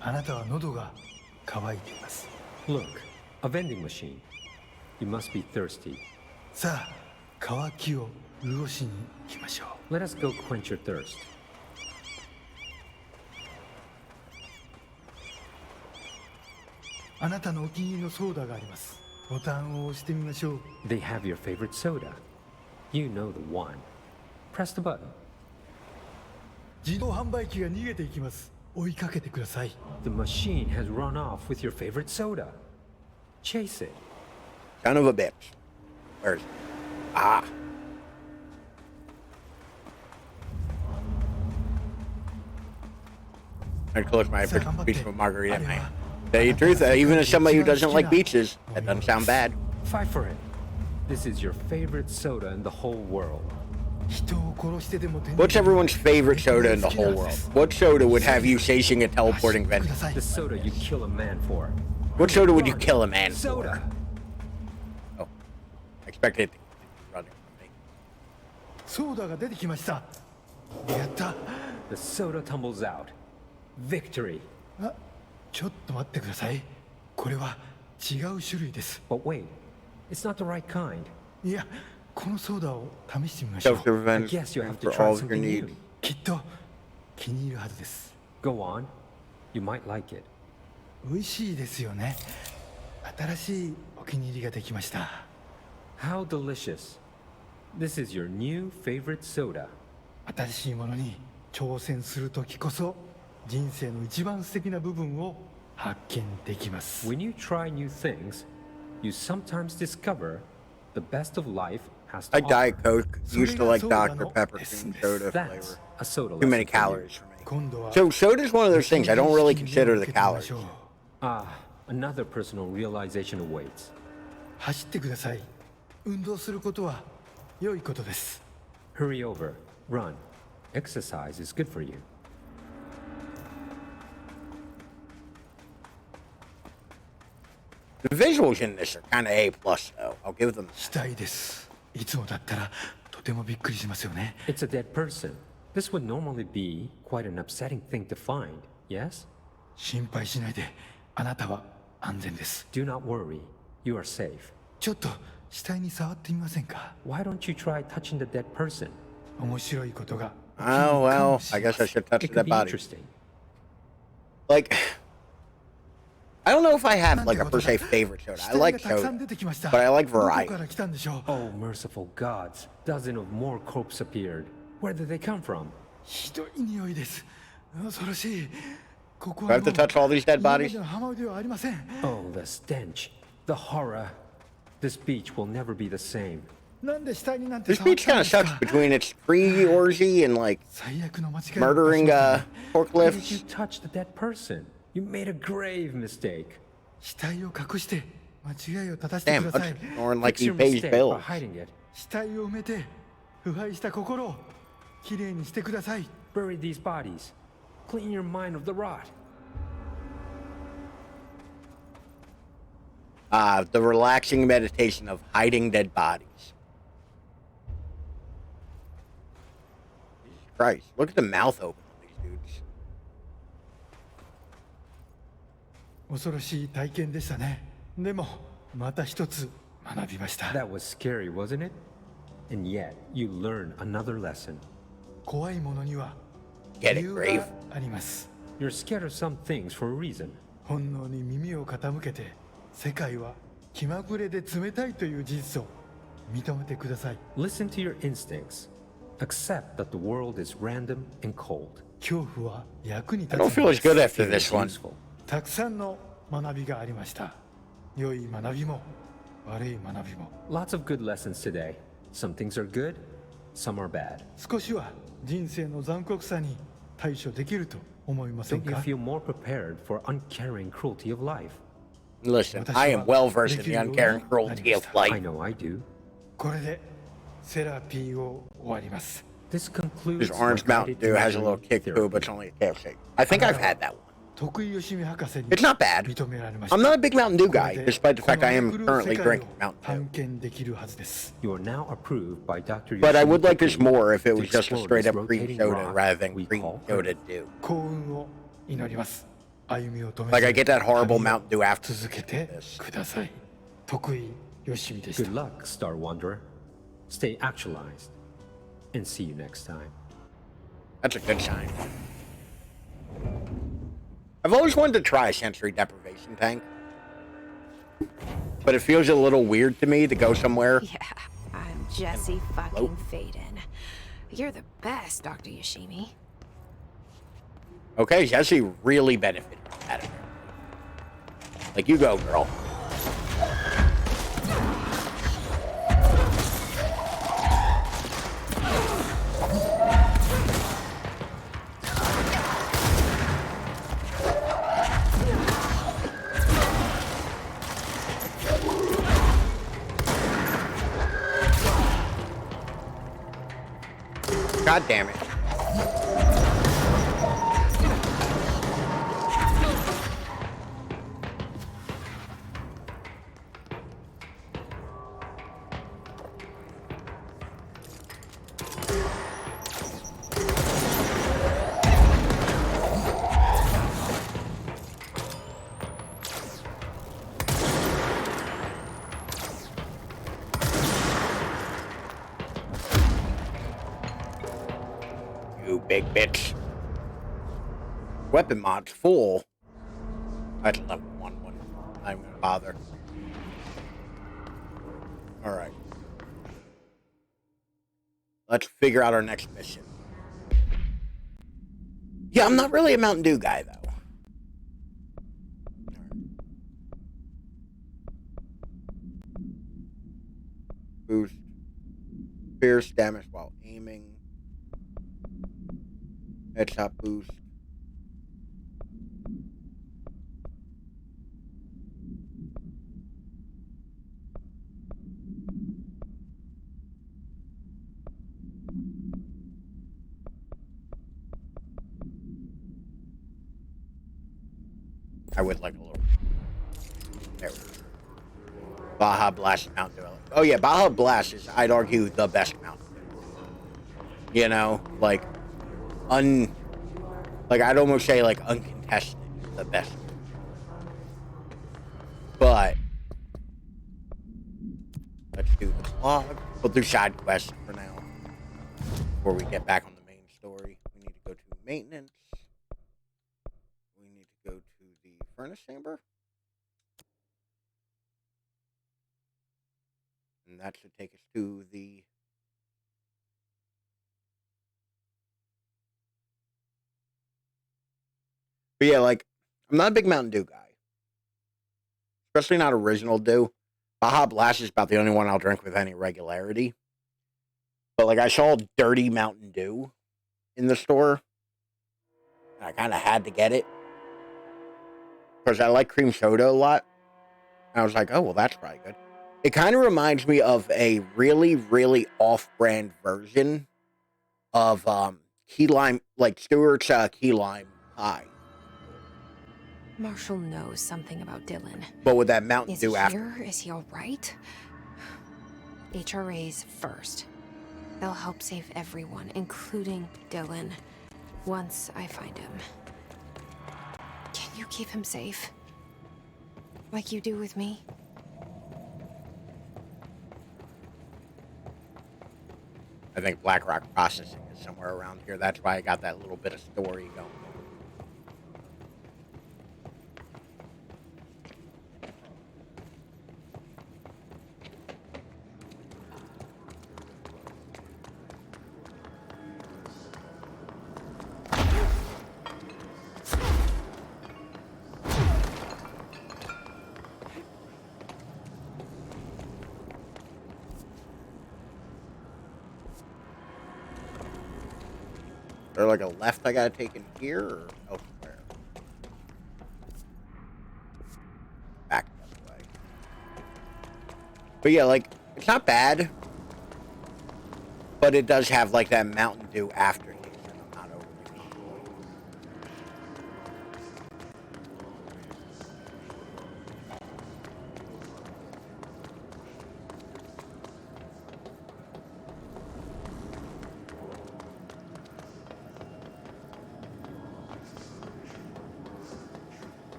あなたは喉が渇いています。 Look, a vending machine. You must be thirsty. さあ、渇きを潤しに行きましょう。 Let us go quench your thirst. あなたのお気に入りのソーダがあります。ボタンを押してみましょう。 They have your favorite soda. You know the one. Press the button. 自動販売機が逃げていきます。追いかけてください。 The machine has run off with your favorite soda. Chase it. Son of a bitch. Where is it? Ah. I'd close my eyes for beach with margarita at night. Tell you the truth, even as somebody who doesn't like beaches, that doesn't sound bad. Fight for it. This is your favorite soda in the whole world. What's everyone's favorite soda in the whole world? What soda would have you chasing a teleporting Venom? The soda you kill a man for. What soda would you kill a man Soda. for? Oh, I expected it to keep running from me. ソーダが出てきました。やった。 The soda tumbles out. Victory. あ、ちょっと待ってください。これは違う種類です。 But wait, it's not the right kind. いや、このソーダを試してみましょう。 Self-revenge I guess you have to for try all of your something needs. new. きっと気に入るはずです。 Go on. You might like it. 美味しいですよね。新しいお気に入りができました。 How delicious. This is your new favorite soda. 新しいものに挑戦するときこそ人生の一番素敵な部分を発見できます。 When you try new things, you sometimes discover the best of life has to I offer. Diet Coke. Used to like Dr. Pepper cream soda That's flavor. a soda Too many lesson for you. calories for me. 今度は So soda's one of those things I don't really consider the calories. Ah, another personal realization awaits. 走ってください。運動することは良いことです。 Hurry over. Run. Exercise is good for you. The visuals in this are kind of A plus though. I'll give them. したいです。いつもだったらとてもびっくりしますよね。 It's a dead person. This would normally be quite an upsetting thing to find, yes? 心配しないで。あなたは安全です。 Do not worry. You are safe. ちょっと死体に触ってみませんか。 Why don't you try touching the dead person? 面白いことが。 Oh well, I guess I should touch It that could be body. interesting. Like, I don't know if I have like a per se favorite soda. I like soda, but I like variety. Oh, merciful gods. Dozens of more corpses appeared. Where did they come from? ひどい匂いです。恐ろしい。ここ Do I は have to touch all these dead 今ま bodies? での浜ではありません。 Oh, the stench. The horror. This beach will never be the same. なんで死体になんて This 触っ beach たん kind で of すか。 sucks between its tree orgy and like 最悪の間違いを murdering 犯しますね Why did you forklifts. touch the dead person? You made a grave mistake. 死体を隠して間違いを正してく Damn, ださい。 snoring like Fix he your pays mistake by bills. hiding it. 死体を埋めて腐敗した心をきれいにしてください。 Bury these bodies. Clean your mind of the rot. The relaxing meditation of hiding dead bodies. Jesus Christ, look at the mouth open on these dudes. 恐ろしい体験でしたね。でもまた一つ学びました。 That was scary, wasn't it? And yet, you learned another lesson. 怖いものには Get 理 it, 由 Grave? があります。 You're scared of some things for a reason. 本能に耳を傾けて世界は気まぐれで冷たいという事実を認めてください。 Listen to your instincts. Accept that the world is random and cold. 恐怖は役に立 I don't つの feel で as す。 good after Fear this is one. useful. たくさんの学びがありました。良い学びも悪い学びも Lots of good lessons today. Some things are good, some are bad. 少しは人生の残酷さに対処できると思いません Don't you か。 feel more prepared for uncaring cruelty of life? Listen, I am well versed in the uncaring cruelty of I life. know I do. これでセラピーを終わります。 This concludes This orange my Mountain guided Dew has a little imagery kick to it, but it's only a KFC. I think I've had that one. 徳井義美博士に It's not bad. 認められました。 I'm not a big Mountain Dew これ guy, で despite the fact I am この currently 世界を drinking Mountain 探 Dew. 検できるはずです。 You are now approved by Dr. But I Yoshimi would like this Takui more if it to was just a explore straight this up cream rotating soda rock rather than we cream call soda Earth. Dew. 幸運を祈ります。歩みを止め Like I ず get that horrible 旅を Mountain Dew after 続けて this. ください。徳井義美でし Good た。 luck, Star Wanderer. Stay actualized. And see you next time. That's a good sign. I've always wanted to try a sensory deprivation tank. But it feels a little weird to me to go somewhere. Yeah, I'm Jesse fucking Faden. You're the best, Dr. Yoshimi. Okay, Jesse really benefited from that. Like, you go, girl. God damn it. You big bitch. Weapon mod's full. That's level 1 one. I'm not gonna bother. Alright. Let's figure out our next mission. Yeah, I'm not really a Mountain Dew guy, though. Boost. Fierce damage while aiming. Headshot boost. I would like a little. There we go. Baja Blast Mountain Dew. Oh yeah, Baja Blast is, I'd argue, the best Mountain Dew. You know, like I'd almost say like uncontested, the best. But let's do the vlog. We'll do side quests for now. Before we get back on the main story, we need to go to maintenance. We need to go to the furnace chamber. And that should take us to the... But yeah, like, I'm not a big Mountain Dew guy. Especially not original Dew. Baja Blast is about the only one I'll drink with any regularity. But, like, I saw Dirty Mountain Dew in the store. And I kind of had to get it. Because I like cream soda a lot. And I was like, oh, well, that's probably good. It kind of reminds me of a really, really off-brand version of key lime, like Stewart's key lime pie. Marshall knows something about Dylan. But with that Mountain Is Dew he after. here? Is he all right? HRAs first. They'll help save everyone, including Dylan, once I find him. Can you keep him safe? Like you do with me? I think BlackRock Processing is somewhere around here. That's why I got that little bit of story going. Is there like a left I gotta take in here or elsewhere? Back the other way. But yeah, like, it's not bad. But it does have like that Mountain Dew aftertaste that I'm not overly comfortable with.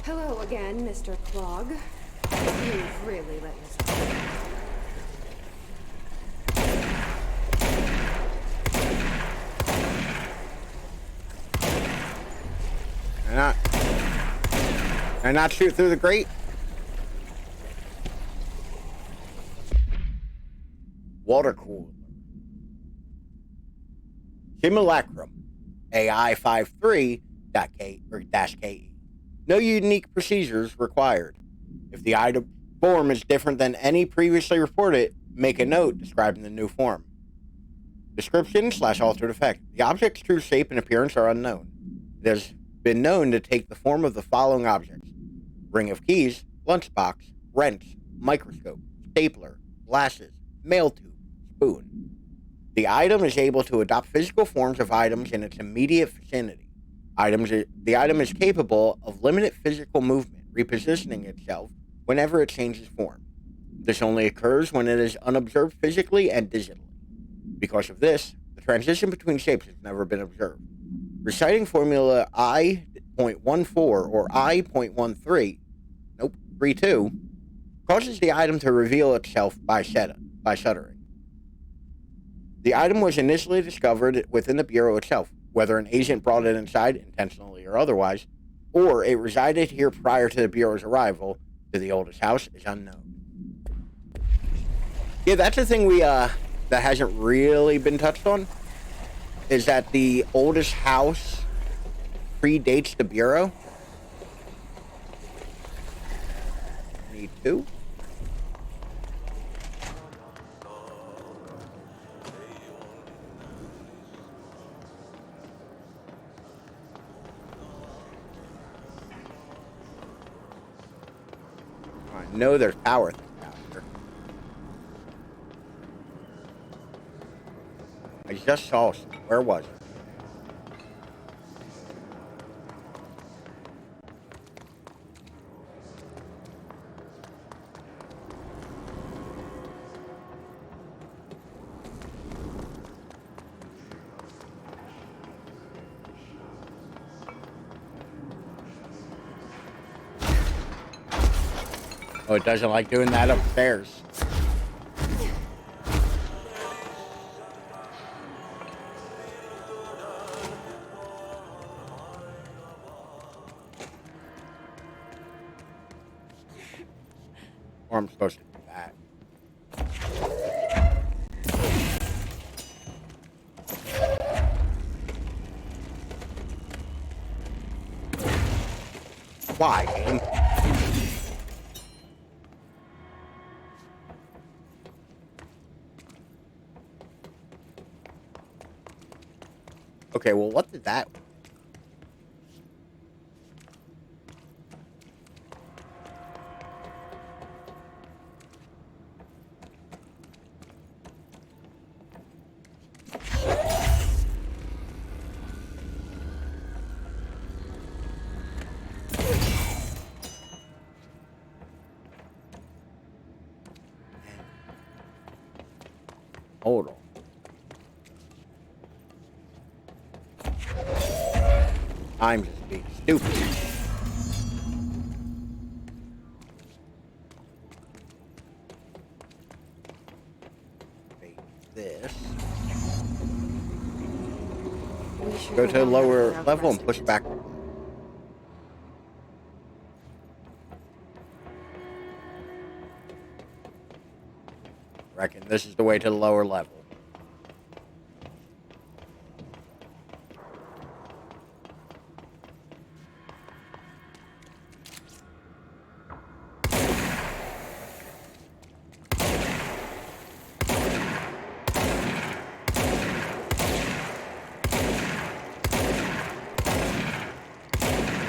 Hello again, Mr. Clog. You've really let us. Can I not shoot through the grate? Water cooler. Simulacrum. AI53-KE. No unique procedures required. If the item form is different than any previously reported, make a note describing the new form. Description/altered effect. The object's true shape and appearance are unknown. It has been known to take the form of the following objects: ring of keys, lunchbox, wrench, microscope, stapler, glasses, mail tube, spoon. The item is able to adopt physical forms of items in its immediate vicinity. The item is capable of limited physical movement, repositioning itself whenever it changes form. This only occurs when it is unobserved physically and digitally. Because of this, the transition between shapes has never been observed. Reciting formula I.14 or I.13, 32, causes the item to reveal itself by shuddering. The item was initially discovered within the Bureau itself. Whether an agent brought it inside, intentionally or otherwise, or it resided here prior to the Bureau's arrival to the oldest house is unknown. Yeah, that's the thing that hasn't really been touched on, is that the oldest house predates the Bureau. Need two? I know there's power things out here. I just saw some. Where was it? Oh, it doesn't like doing that upstairs. Or I'm supposed to do that. Why, game? Okay, well, what did that... Hold on. I'm just being stupid. Take this. Go to the lower level and push back. Reckon this is the way to the lower level.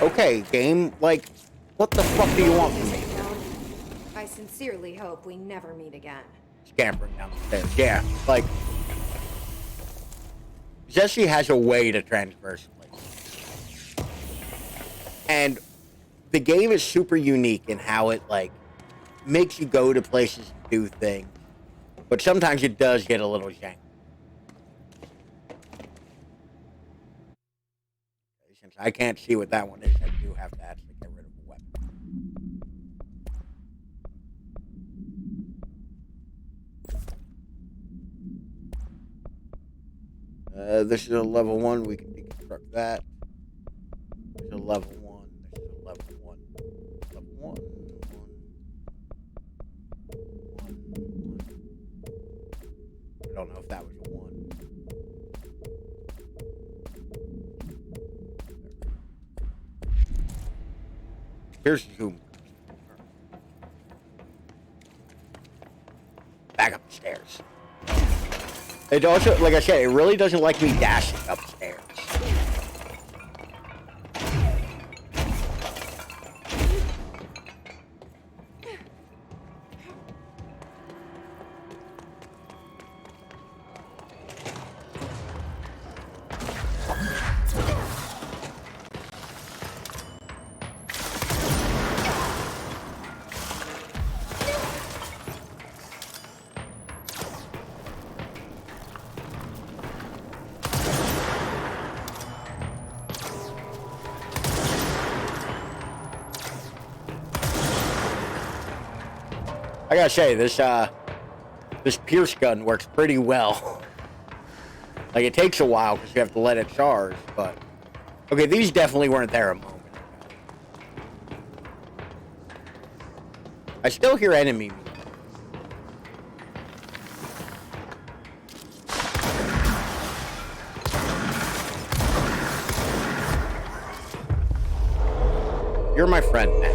Okay, game, like, what the fuck do you want from me? I sincerely hope we never meet again. Scampering down the stairs. Yeah, like, Jesse has a way to transverse places. And the game is super unique in how it, like, makes you go to places and do things. But sometimes it does get a little janky. Since I can't see what that one is, I do have to actually get rid of a weapon. This is a level 1. We can deconstruct that. This is a level 1. This is a level 1. Level 1. 1. I don't know if that was a 1. Here's zoom. Back up the stairs. It also, like I said, it really doesn't like me dashing upstairs. I gotta say, this Pierce gun works pretty well. Like, it takes a while because you have to let it charge, but... Okay, these definitely weren't there a moment ago. I still hear enemy music. You're my friend now.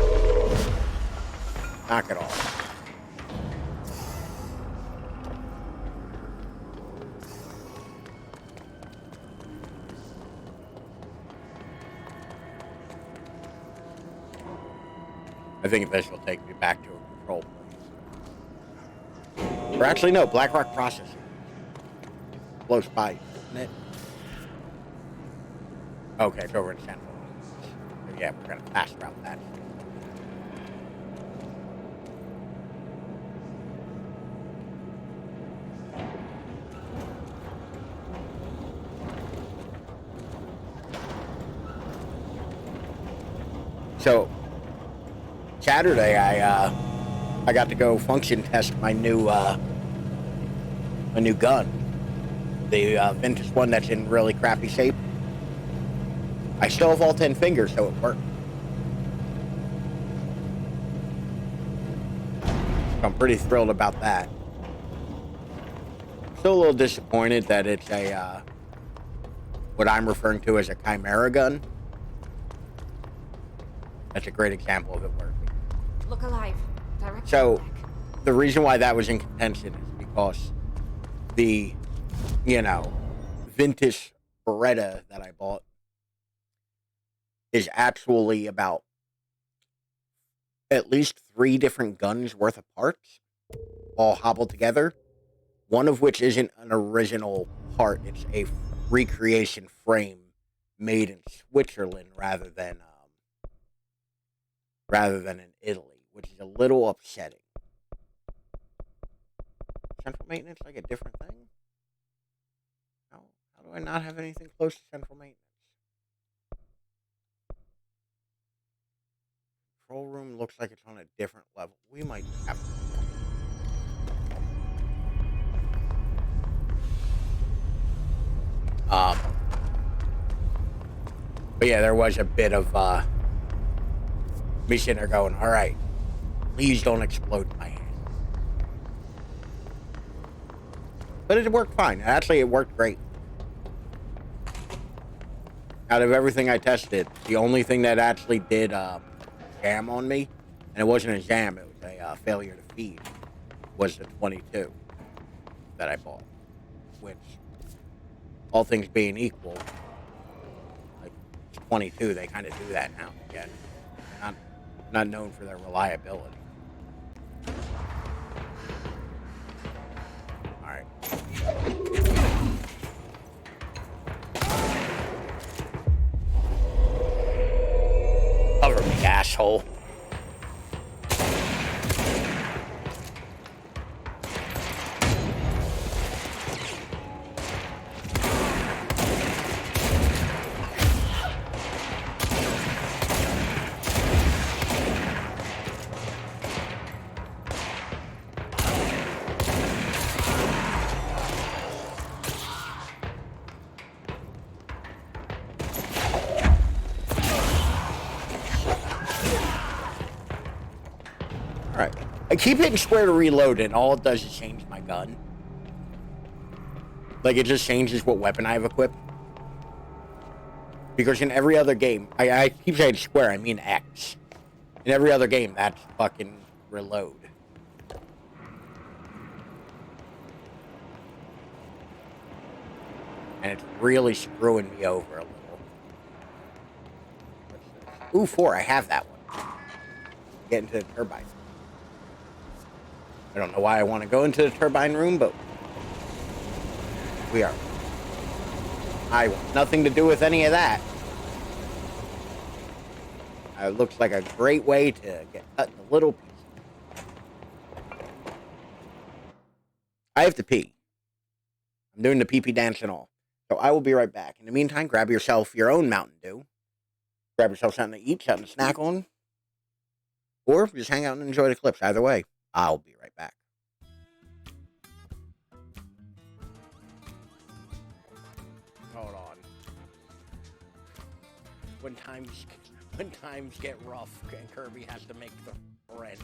Knock it off. I think this will take me back to a control place. Or actually, no, Blackrock Processing. Close by, isn't it? Okay, it's over in Central. So yeah, we're gonna fast route that. So Saturday, I got to go function test my new gun, the vintage one that's in really crappy shape. I still have all 10 fingers, so it worked. So I'm pretty thrilled about that. Still a little disappointed that it's a what I'm referring to as a chimera gun. That's a great example of it working. Look alive. Direct So, back. the reason why that was in contention is because the, vintage Beretta that I bought is actually about at least 3 different guns worth of parts, all hobbled together. One of which isn't an original part; it's a recreation frame made in Switzerland rather than in Italy, which is a little upsetting. Central maintenance like a different thing? How do I not have anything close to central maintenance? Control room looks like it's on a different level. We might have to. But yeah, there was a bit of me sitting there going, all right, please don't explode in my hand. But it worked fine. Actually, it worked great. Out of everything I tested, the only thing that actually did jam on me, and it wasn't a jam, it was a failure to feed, was the 22 that I bought. Which, all things being equal, like 22, they kind of do that now and again. Not known for their reliability. Alright. Cover me, asshole. Alright. I keep hitting square to reload, and all it does is change my gun. Like, it just changes what weapon I have equipped. Because in every other game, I keep saying square, I mean X. In every other game, that's fucking reload. And it's really screwing me over a little. Ooh, 4, I have that one. Get into the turbine. I don't know why I want to go into the turbine room, but we are. I want nothing to do with any of that. It looks like a great way to get cut into little pieces. I have to pee. I'm doing the pee-pee dance and all. So I will be right back. In the meantime, grab yourself your own Mountain Dew. Grab yourself something to eat, something to snack on. Or just hang out and enjoy the clips. Either way. I'll be right back. Hold on. When times get rough and Kirby has to make the rent.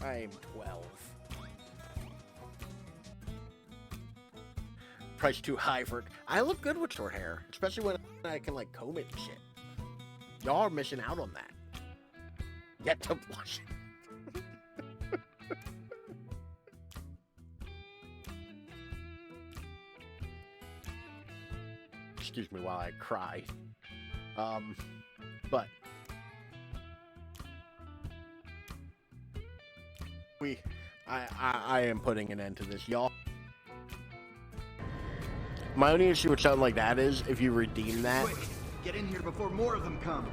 I am 12. Price too high for it. I look good with short hair, especially when I can like comb it and shit. Y'all are missing out on that. Get to blushing. Excuse me while I cry. But I am putting an end to this, y'all. My only issue with something like that is if you redeem that. Quick, get in here before more of them come.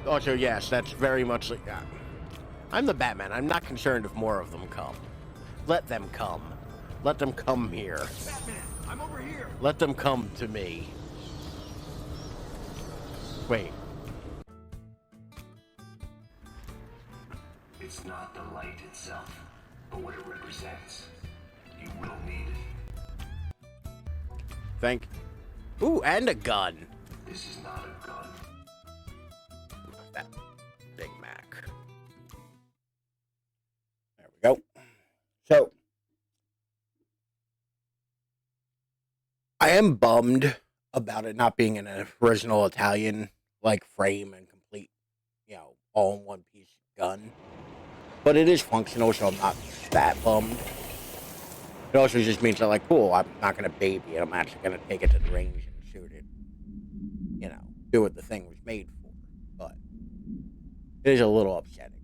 Also, yes, that's very much like that. I'm the Batman. I'm not concerned if more of them come. Let them come. Let them come here. Batman, I'm over here. Let them come to me. Wait. It's not the light itself, but what it represents. You will need it. Thank. Ooh, and a gun. This is not a gun. That Big Mac. There we go. So, I am bummed about it not being an original Italian like frame and complete, all in one piece gun. But it is functional, so I'm not that bummed. It also just means that, like, cool, I'm not going to baby it. I'm actually going to take it to the range and shoot it. Do what the thing was made for. But it is a little upsetting.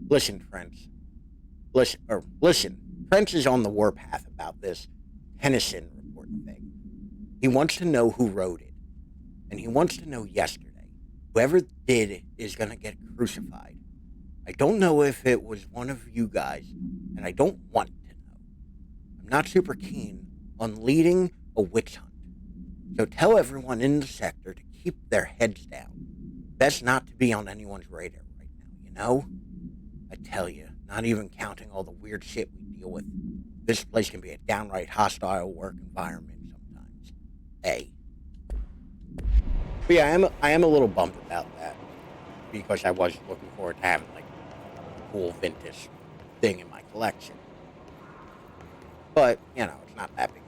Listen, friends. Listen. Prince is on the warpath about this Tennyson report thing. He wants to know who wrote it. And he wants to know yesterday. Whoever did it is going to get crucified. I don't know if it was one of you guys, and I don't want to know. I'm not super keen on leading a witch hunt. So tell everyone in the sector to keep their heads down. Best not to be on anyone's radar right now, I tell you, not even counting all the weird shit we deal with, this place can be a downright hostile work environment sometimes. Hey. But yeah, I am a little bummed about that. Because I was looking forward to having, like, a cool vintage thing in my collection. But, it's not that big.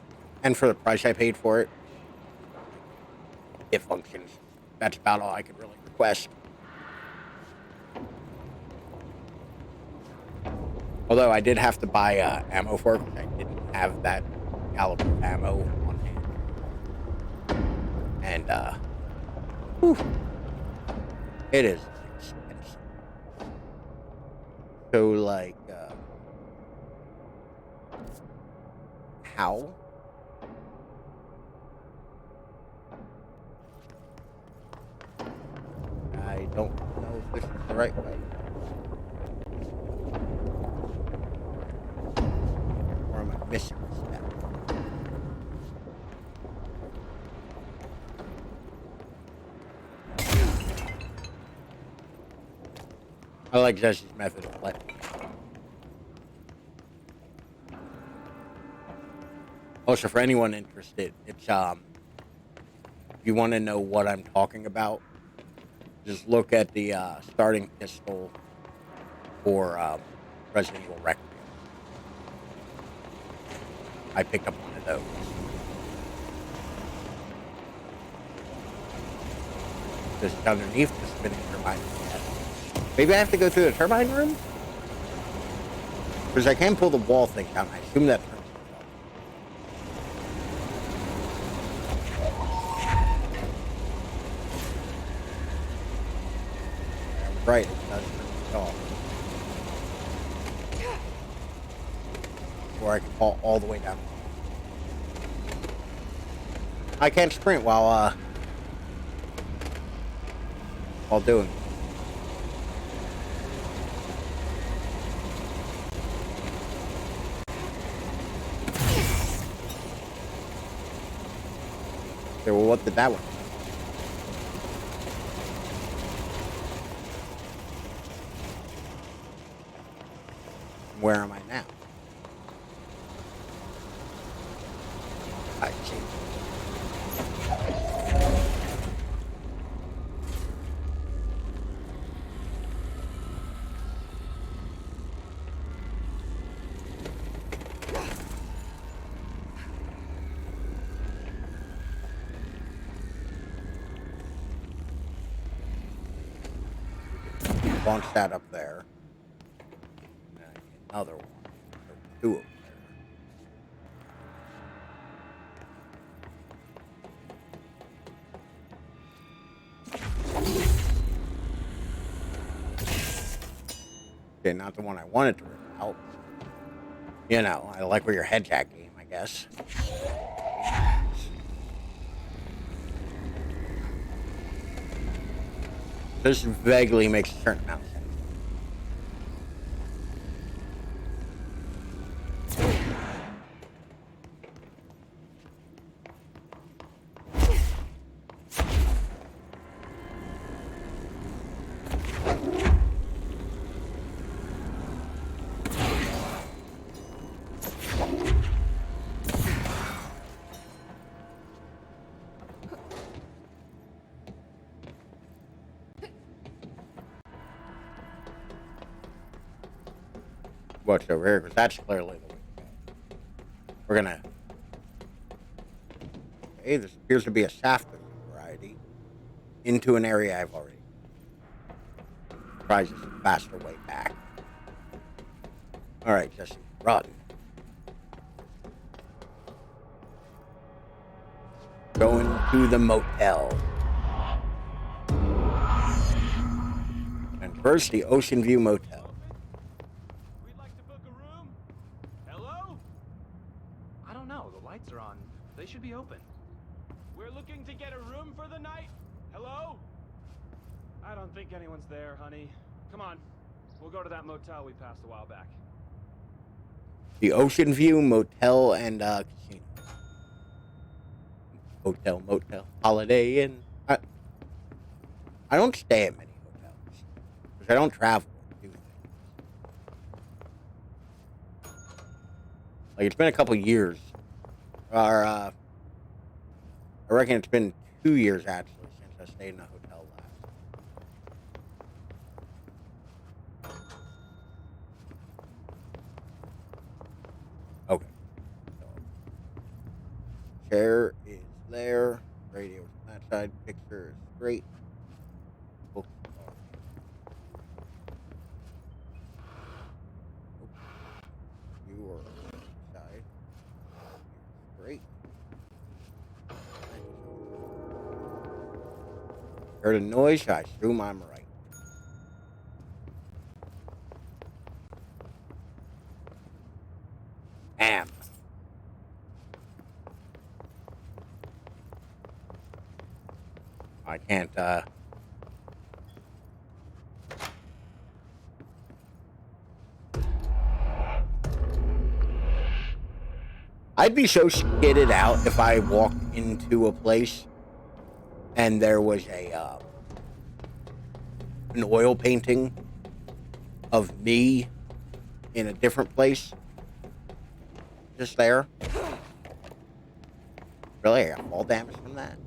And for the price I paid for it, it functions. That's about all I could really request. Although I did have to buy ammo for it, because I didn't have that caliber ammo on hand. And, whew, it is expensive. So, like, how? I don't know if this is the right way. Or am I missing a step? I like Jesse's method of letting me out. Also, for anyone interested, it's, if you want to know what I'm talking about, just look at the starting pistol for Resident Evil Requiem. I picked up one of those. Just underneath the spinning turbine. Maybe I have to go through the turbine room? Because I can pull the wall thing down. I assume that turns it off. Right, it does turn it off. Or I can fall all the way down. I can't sprint while doing it. Okay, well, what did that one do? Where am I now? I see. Launch that up there. And another one. Or two up there. Okay, not the one I wanted to rip out. You know, I like where your head's at game, I guess. This vaguely makes a certain amount of sense. What's over here? Because that's clearly the way to go. We're gonna. Okay, this appears to be a shaft of some variety into an area I've already. Tries a faster way back. All right, Jesse, run. Going to the motel. And first, the Ocean View Motel. Lights are on. They should be open. We're looking to get a room for the night. Hello? I don't think anyone's there, honey. Come on. We'll go to that motel we passed a while back. The Ocean View Motel and Casino. Motel. Holiday Inn. I don't stay at many hotels. Because I don't travel and do things. Like, it's been a couple years. Or, I reckon it's been 2 years, actually, since I stayed in a hotel last. Okay. So, chair is there. Radio is on that side. Picture is straight. Books are here. You are on the side. Great. Heard a noise, I assume I'm right. Damn. I can't, I'd be so skidded out if I walked into a place and there was an oil painting of me in a different place. Just there. Really? I got fall damage from that?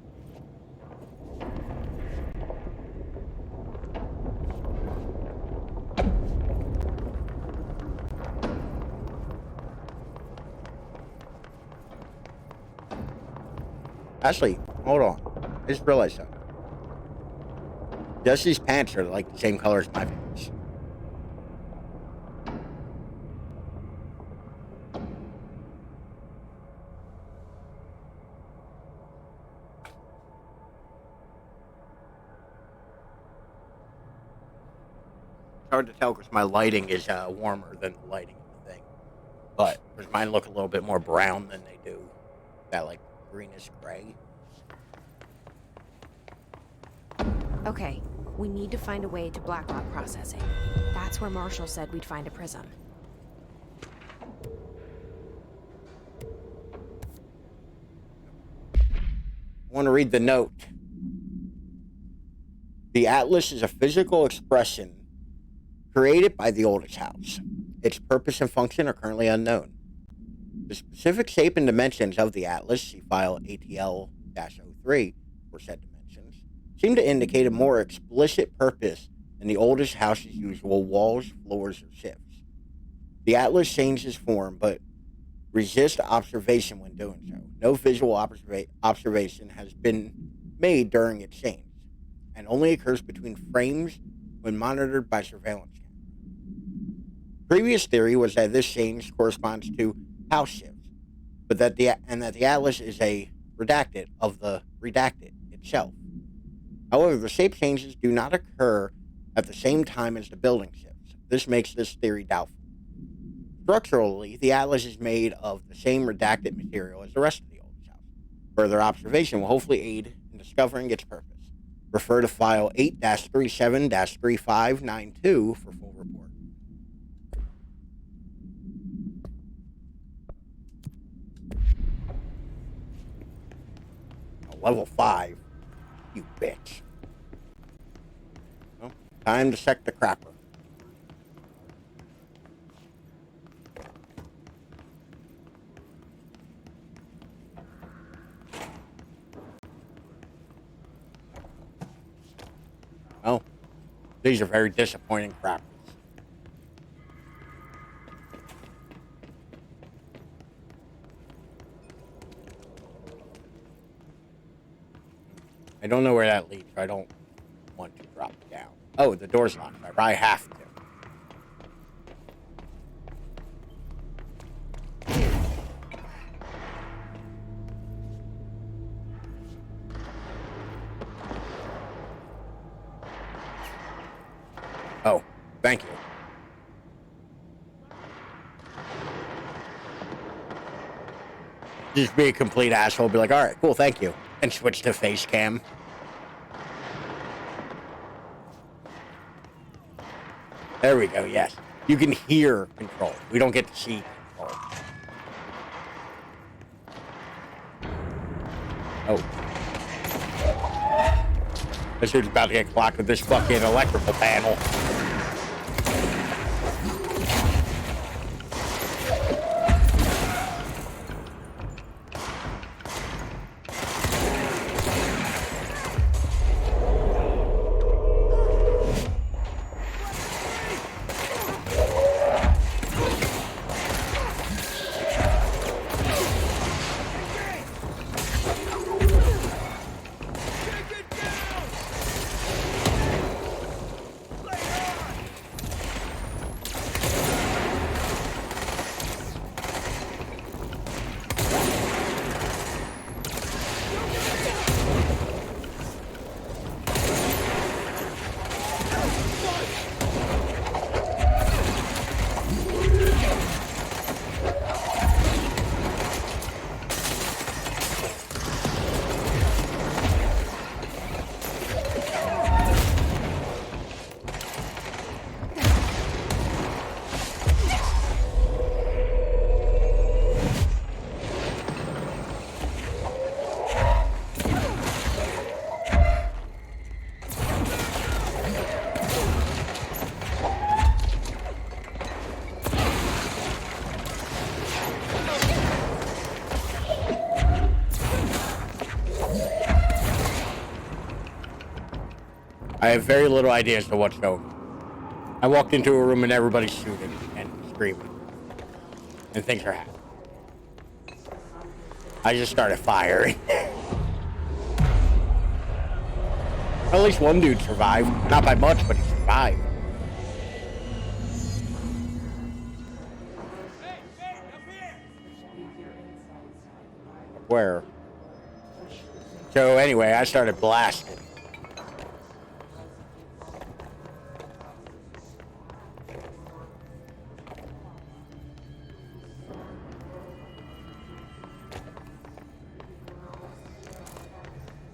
Actually, hold on. I just realized something. Jesse's pants are like the same color as my pants. It's hard to tell because my lighting is warmer than the lighting of the thing. But, because mine look a little bit more brown than they do. That, like, greenish gray. Okay, we need to find a way to Blacklog processing. That's where Marshall said we'd find a prism. I want to read the note. The Atlas is a physical expression created by the oldest house. its purpose and function are currently unknown. The specific shape and dimensions of the Atlas, see file ATL-03 for said dimensions, seem to indicate a more explicit purpose than the oldest house's usual walls, floors, or shifts. The Atlas changes form, but resists observation when doing so. No visual observation has been made during its change, and only occurs between frames when monitored by surveillance cameras. Previous theory was that this change corresponds to house shifts, but that the Atlas is a redacted of the redacted itself. However, the shape changes do not occur at the same time as the building shifts. This makes this theory doubtful. Structurally, the Atlas is made of the same redacted material as the rest of the old house. Further observation will hopefully aid in discovering its purpose. Refer to file 8-37-3592 for full report. Level 5, you bitch. Well, time to check the crapper. Oh, these are very disappointing crappers. I don't know where that leads, so I don't want to drop it down. Oh, the door's locked. I probably have to. Oh, thank you. Just be a complete asshole. Be like, all right, cool, thank you. And switch to face cam. There we go, yes. You can hear control. We don't get to see control. Oh. This dude's about to get clocked with this fucking electrical panel. I have very little idea as to what's going on. I walked into a room and everybody's shooting and screaming. And things are happening. I just started firing. At least one dude survived. Not by much, but he survived. Where? So anyway, I started blasting.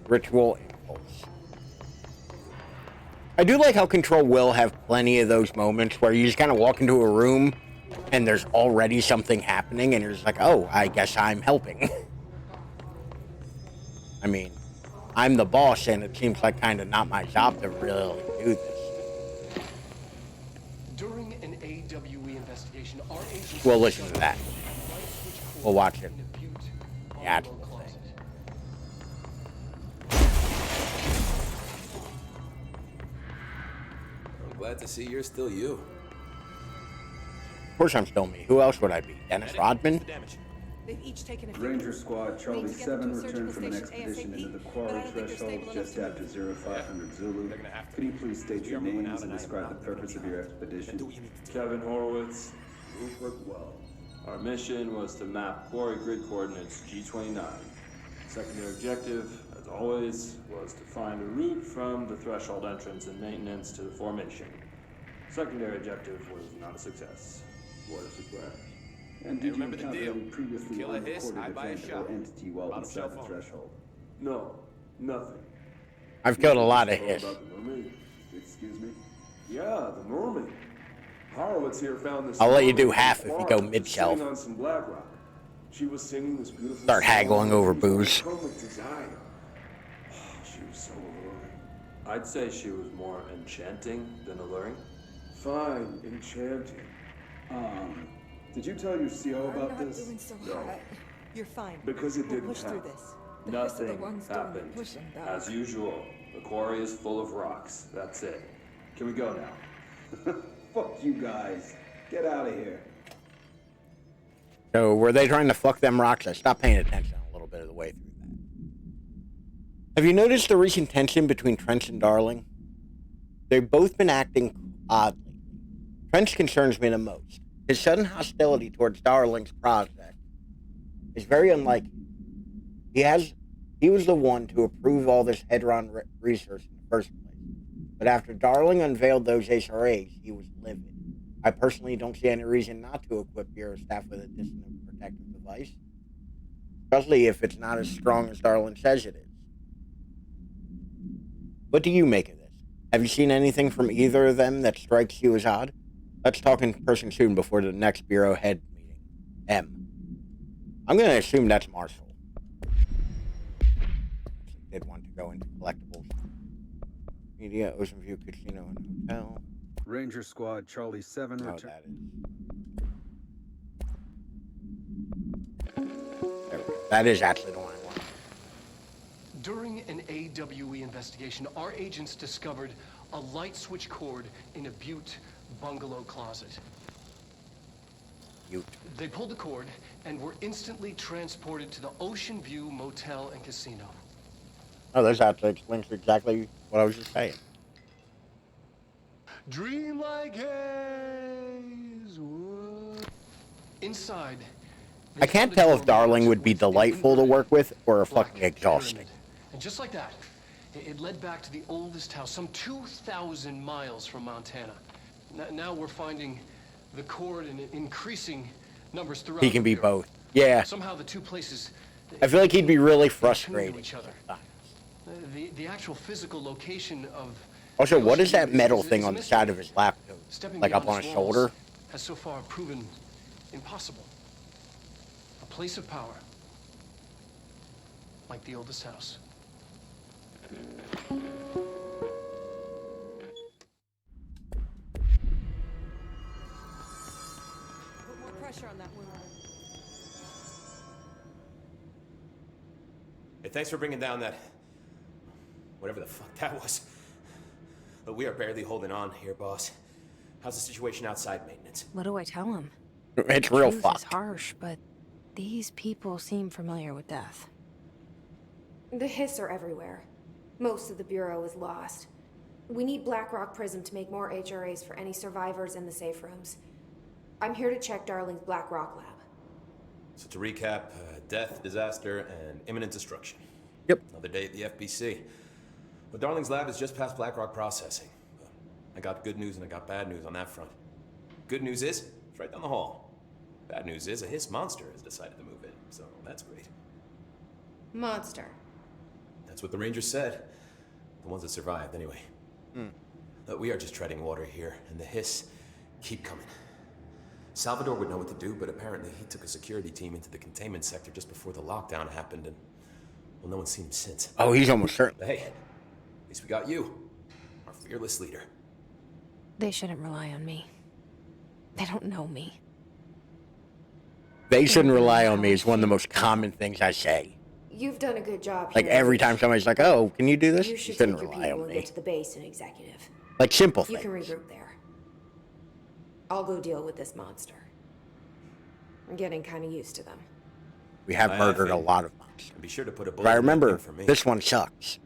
Ritual impulse. I do like how Control will have plenty of those moments where you just kind of walk into a room and there's already something happening and you're just like, oh, I guess I'm helping. I mean, I'm the boss and it seems like kind of not my job to really do this. During an AWE investigation, We'll listen to that. We'll watch it. The actual thing. I'm glad to see you're still you. Of course I'm still me. Who else would I be? Dennis Rodman? They've each taken a Ranger Squad Charlie 7 returned from an expedition into the quarry threshold just after 0500 Zulu. Could you please state your names and describe the purpose of your expedition? Kevin Horowitz, Rupert Well. Our mission was to map quarry grid coordinates G29. Secondary objective, as always, was to find a route from the threshold entrance and maintenance to the formation. Secondary objective was not a success. What a surprise. And did you encounter any previously unrecorded event or entity while inside the threshold? No, nothing. I've killed a lot of his. Excuse me? Yeah, the mermaid. Horowitz here found this. I'll let you do half if you go mid-shelf. On some black rock. She was singing this beautiful Start haggling over booze. She was so alluring. I'd say she was more enchanting than alluring. Fine, enchanting. Did you tell your CO about this? Doing so No. hard. You're fine. Because it didn't push happen. through this. Nothing happened. As usual, the quarry is full of rocks. That's it. Can we go now? Fuck you guys. Get out of here. So, were they trying to fuck them rocks? I stopped paying attention a little bit of the way through that. Have you noticed the recent tension between Trench and Darling? They've both been acting oddly. Trench concerns me the most. His sudden hostility towards Darling's project is very unlikely. He was the one to approve all this Hedron research in the first place. But after Darling unveiled those HRAs, he was livid. I personally don't see any reason not to equip Bureau staff with a dissonant protective device. Especially if it's not as strong as Darling says it is. What do you make of this? Have you seen anything from either of them that strikes you as odd? Let's talk in person soon before the next Bureau head meeting. M. I'm going to assume that's Marshall. Did want to go into collectibles. Media, Ocean View Casino and Hotel. Ranger Squad Charlie 7 Oh, returned. that is. There we go. That is actually the one I want. During an AWE investigation, our agents discovered a light switch cord in a Butte bungalow closet. Butte. They pulled the cord and were instantly transported to the Ocean View Motel and Casino. Oh, this actually explains exactly what I was just saying. Dream like haze. Inside. I can't tell if Darling would be delightful to work with or fucking exhausting. And just like that, it led back to the oldest house, some 2,000 miles from Montana. Now we're finding the cord in increasing numbers throughout. He can be both. Yeah. Somehow the two places. I feel like he'd be really frustrated. Each other. The actual physical location of. Also, what is that metal thing on the side of his lap coat? Like up on his shoulder? Has so far proven impossible. A place of power. Like the oldest house. Put more pressure on that wound. Hey, thanks for bringing down that... whatever the fuck that was. But we are barely holding on here, boss. How's the situation outside maintenance? What do I tell him? It's real Truth is fucked. harsh, but these people seem familiar with death. The hiss are everywhere. Most of the Bureau is lost. We need Blackrock Prism to make more HRAs for any survivors in the safe rooms. I'm here to check Darling's Blackrock lab. So to recap, death, disaster, and imminent destruction. Yep. Another day at the FBC. But Darling's lab is just past Blackrock processing. I got good news and I got bad news on that front. Good news is, it's right down the hall. Bad news is, a hiss monster has decided to move in, so that's great. Monster. That's what the Rangers said. The ones that survived, anyway. We are just treading water here, and the hiss keep coming. Salvador would know what to do, but apparently he took a security team into the containment sector just before the lockdown happened, and, well, no one's seen him since. Oh, he's almost certain. But hey, at least we got you, our fearless leader. They shouldn't rely on me. They don't know me. They shouldn't rely on me is one of the most common things I say. You've done a good job. Like here. every time somebody's like, "Oh, can you do this?" You You should shouldn't take your rely people on and me. get to the base and executive. Like simple You things. can regroup there. I'll go deal with this monster. I'm getting kind of used to them. We have murdered a lot of monsters. Be sure to put a But bullet I in that remember thing for me. this one sucks.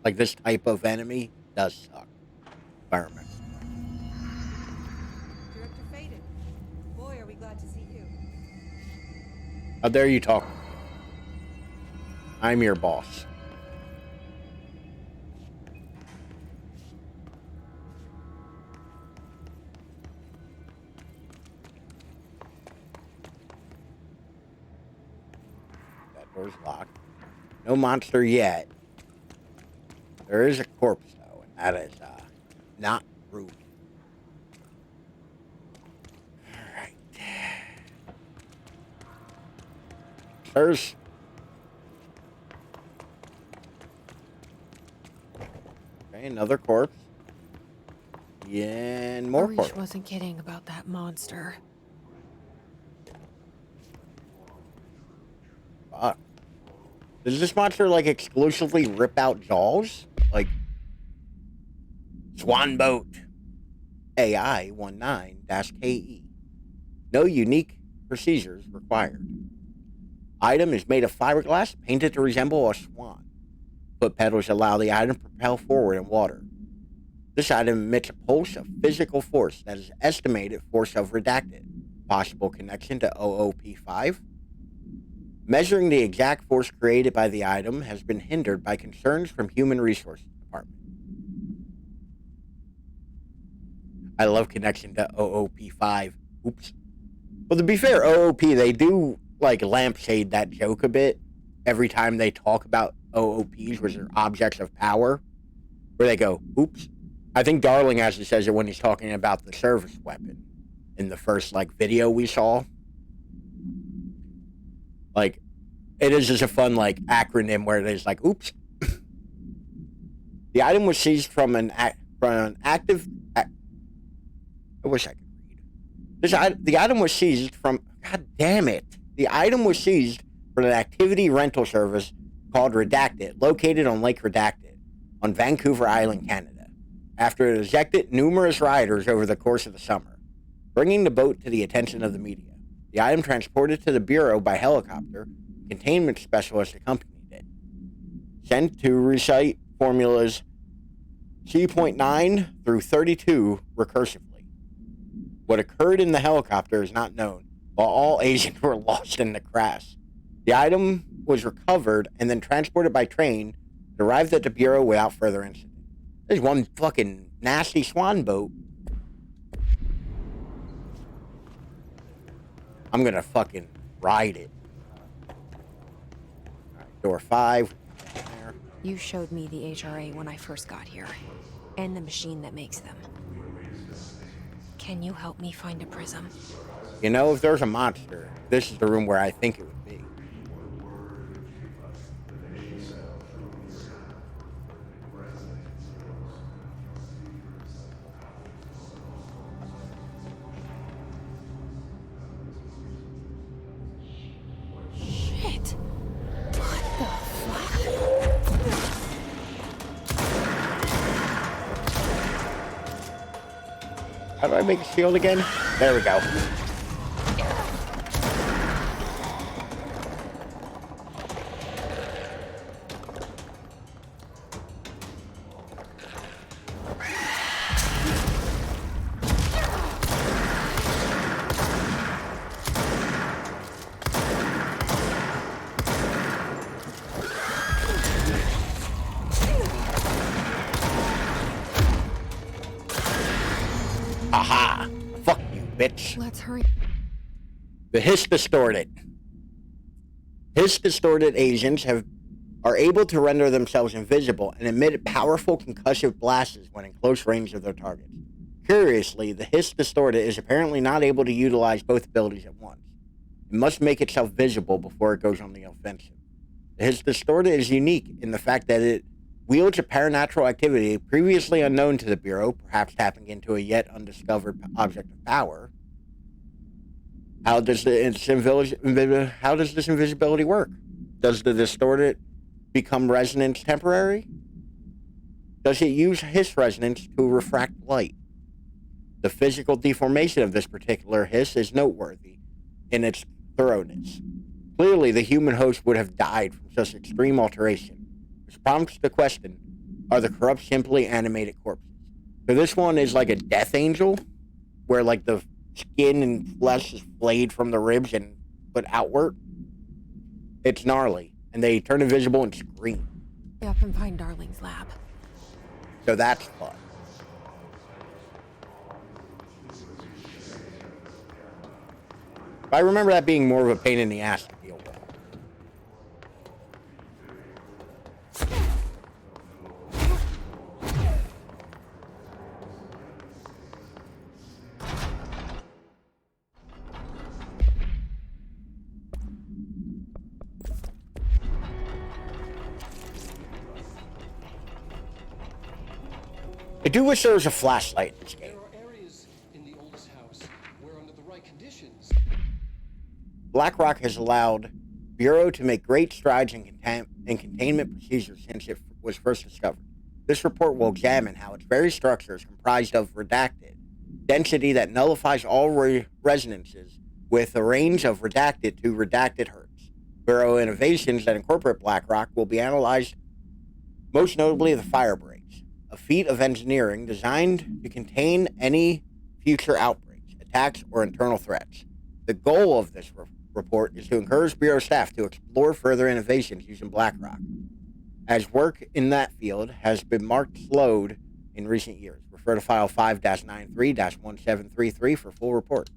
Like this type of enemy does suck. If I remember. Director Faden. Boy, are we glad to see you. How dare you talk? I'm your boss. That door's locked. No monster yet. There is a corpse though, and that is not Ruby. Alright. There's okay, another corpse. Yeah, and more Arish corpse. wasn't kidding about that monster. Fuck. Does this monster like exclusively rip out jaws? Like Swan Boat AI 19-KE. No unique procedures required. Item is made of fiberglass painted to resemble a swan. Foot pedals allow the item to propel forward in water. This item emits a pulse of physical force that is estimated force of redacted. Possible connection to OOP5. Measuring the exact force created by the item has been hindered by concerns from Human Resources Department. I love connection to OOP5. Oops. Well, to be fair, OOP, they do like lampshade that joke a bit every time they talk about OOPs, which are objects of power, where they go, oops. I think Darling actually says it when he's talking about the service weapon in the first like video we saw. Like, it is just a fun like acronym where it is like, oops. The item was seized from an active. I wish I could read. The item was seized from. God damn it! The item was seized from an activity rental service called Redacted, located on Lake Redacted, on Vancouver Island, Canada, after it ejected numerous riders over the course of the summer, bringing the boat to the attention of the media. The item transported to the Bureau by helicopter, containment specialist accompanied it. Sent to recite formulas C.9 through 32 recursively. What occurred in the helicopter is not known, while all agents were lost in the crash. The item was recovered and then transported by train and arrived at the Bureau without further incident. There's one fucking nasty swan boat. I'm gonna fucking ride it. Alright, door 5. There. You showed me the HRA when I first got here, and the machine that makes them. Can you help me find a prism? You know, if there's a monster, this is the room where I think it would be. Shit! What the fuck? How do I make a shield again? There we go. Aha! Fuck you, bitch. Let's hurry. The Hiss Distorted. Hiss Distorted agents are able to render themselves invisible and emit powerful concussive blasts when in close range of their targets. Curiously, the Hiss Distorted is apparently not able to utilize both abilities at once. It must make itself visible before it goes on the offensive. The Hiss Distorted is unique in the fact that it wields a paranatural activity previously unknown to the Bureau, perhaps tapping into a yet undiscovered object of power. How does this invisibility work? Does the distorted become resonance temporary? Does it use hiss resonance to refract light? The physical deformation of this particular hiss is noteworthy in its thoroughness. Clearly, the human host would have died from such extreme alteration, which prompts the question, are the corrupt simply animated corpses? So this one is like a death angel, where like the skin and flesh is flayed from the ribs and put outward. It's gnarly, and they turn invisible and scream. Up and find Darling's lab. So that's fun. I remember that being more of a pain in the ass to deal with. I do wish there was a flashlight in this game. There are areas in the oldest house where, under the right conditions, BlackRock has allowed Bureau to make great strides in containment procedures since it was first discovered. This report will examine how its very structure is comprised of redacted density that nullifies all resonances with a range of redacted to redacted hertz. Bureau innovations that incorporate BlackRock will be analyzed, most notably the fire breaks, a feat of engineering designed to contain any future outbreaks, attacks, or internal threats. The goal of this report is to encourage Bureau staff to explore further innovations using BlackRock, as work in that field has been marked slowed in recent years. Refer to file 5-93-1733 for full report.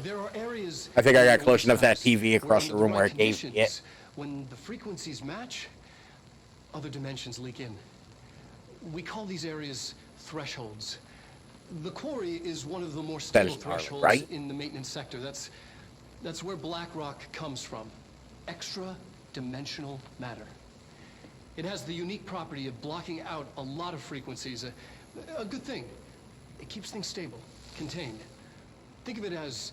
there are areas. I think I got close enough to that TV across the room where it gave me it. When the frequencies match, other dimensions leak in. We call these areas thresholds. The quarry is one of the more stable thresholds in the maintenance sector. That's where BlackRock comes from. Extra-dimensional matter. It has the unique property of blocking out a lot of frequencies. A good thing. It keeps things stable, contained. Think of it as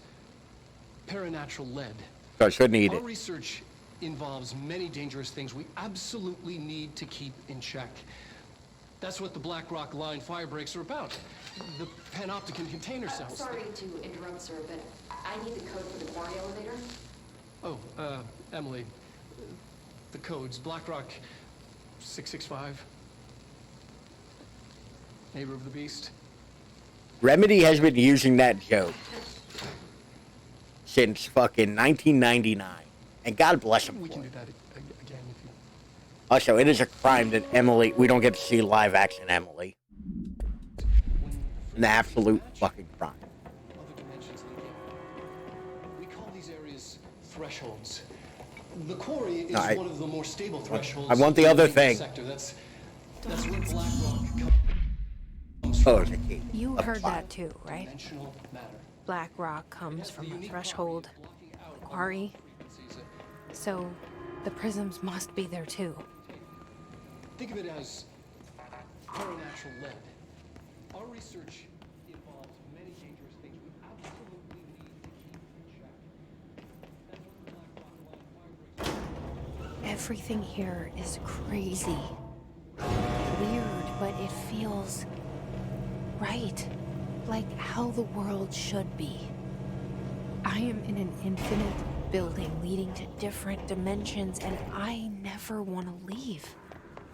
paranatural lead. So I shouldn't eat Our it. research involves many dangerous things we absolutely need to keep in check. That's what the BlackRock line fire breaks are about. The panopticon container cells. Sorry to interrupt, sir, but I need the code for the quarry elevator. Oh, Emily. The codes. BlackRock 665. Neighbor of the Beast. Remedy has been using that joke since fucking 1999. And God bless him. We can do that again if you... Also, it is a crime that Emily, we don't get to see live action Emily. An absolute fucking crime. Other dimensions leak in. We call these areas thresholds. The quarry is one of the more stable thresholds. I want the other thing. Sector. That's where BlackRock comes from. Oh, it's a key. You heard that too, right? BlackRock comes from a threshold. The quarry. So, the prisms must be there too. Think of it as paranatural lead. Our research involves many dangerous things we absolutely need to keep in check. Everything here is crazy. Weird, but it feels right. Like how the world should be. I am in an infinite building leading to different dimensions, and I never want to leave.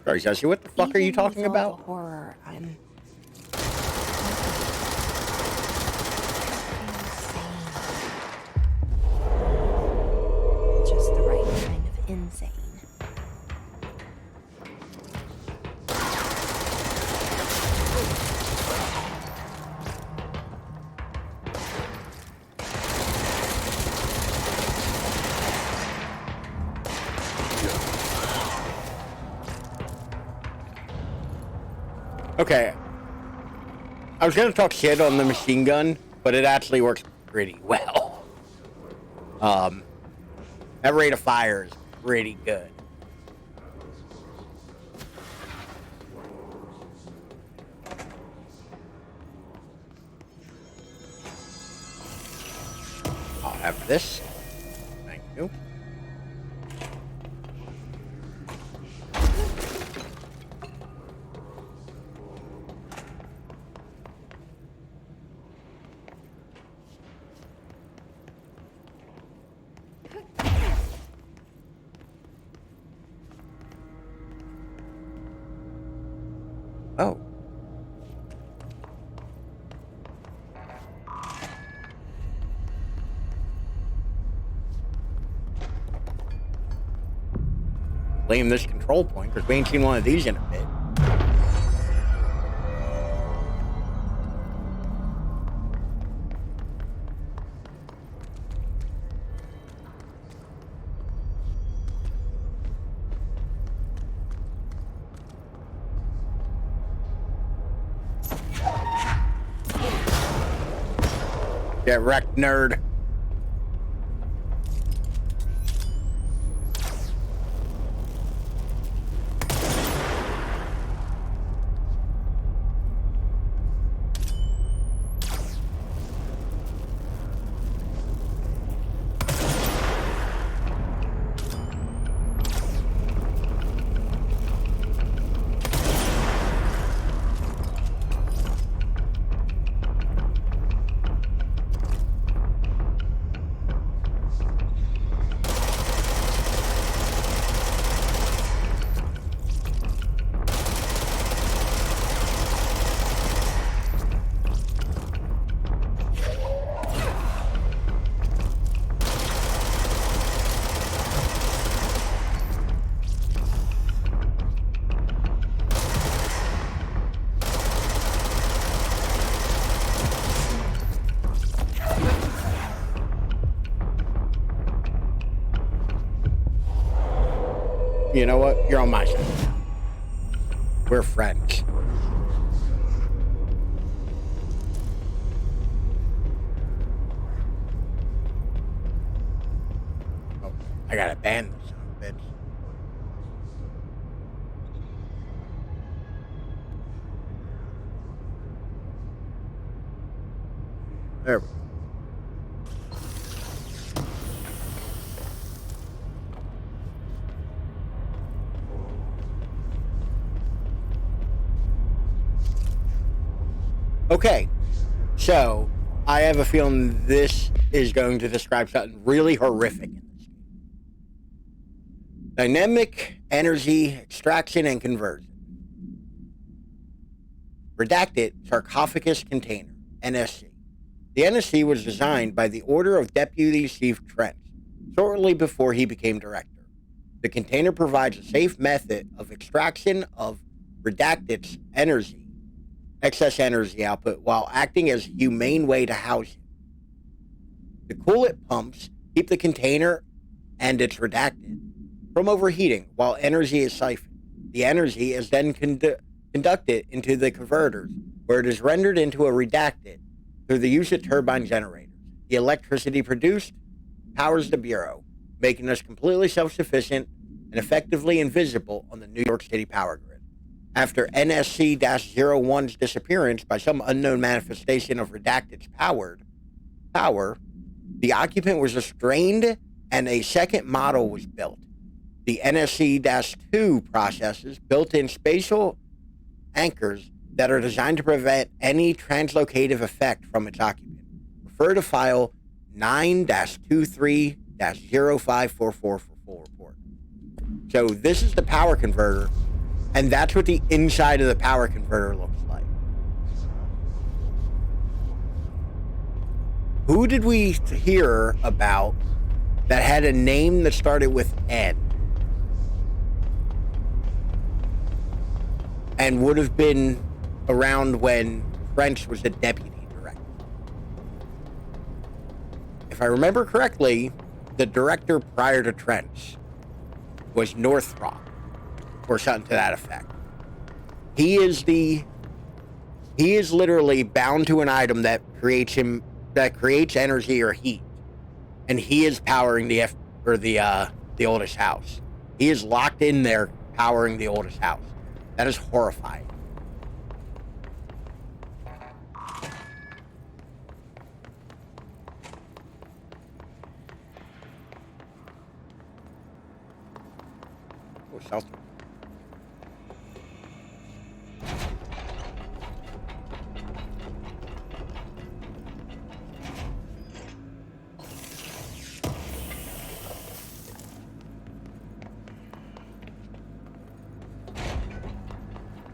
Sorry, Jesse, what the fuck are you talking about? The horror, I'm insane. Just the right kind of insane. Okay. I was gonna talk shit on the machine gun, but it actually works pretty well. That rate of fire is pretty good. I'll have this. Thank you. Oh. Blame this control point because we ain't seen one of these in a bit. Get wrecked, nerd. You know what? You're on my side now. We're friends. Oh, I gotta ban this son of a bitch. There we go. Okay, so I have a feeling this is going to describe something really horrific in this game. Dynamic energy extraction and conversion. Redacted sarcophagus container, NSC. The NSC was designed by the order of Deputy Chief Trent, shortly before he became director. The container provides a safe method of extraction of redacted's energy, excess energy output, while acting as a humane way to house it. The coolant pumps keep the container and its redacted from overheating while energy is siphoned. The energy is then conducted into the converters, where it is rendered into a redacted through the use of turbine generators. The electricity produced powers the Bureau, making us completely self-sufficient and effectively invisible on the New York City power grid. After NSC-01's disappearance by some unknown manifestation of redacted's power, the occupant was restrained and a second model was built. The NSC-2 processes built-in spatial anchors that are designed to prevent any translocative effect from its occupant. Refer to file 9-23-0544 report. So this is the power converter, and that's what the inside of the power converter looks like. Who did we hear about that had a name that started with N and would have been around when French was the deputy director? If I remember correctly, the director prior to Trent was Northrop, or something to that effect. He is literally bound to an item that creates energy or heat, and he is powering the oldest house. He is locked in there powering the oldest house. That is horrifying. Go south.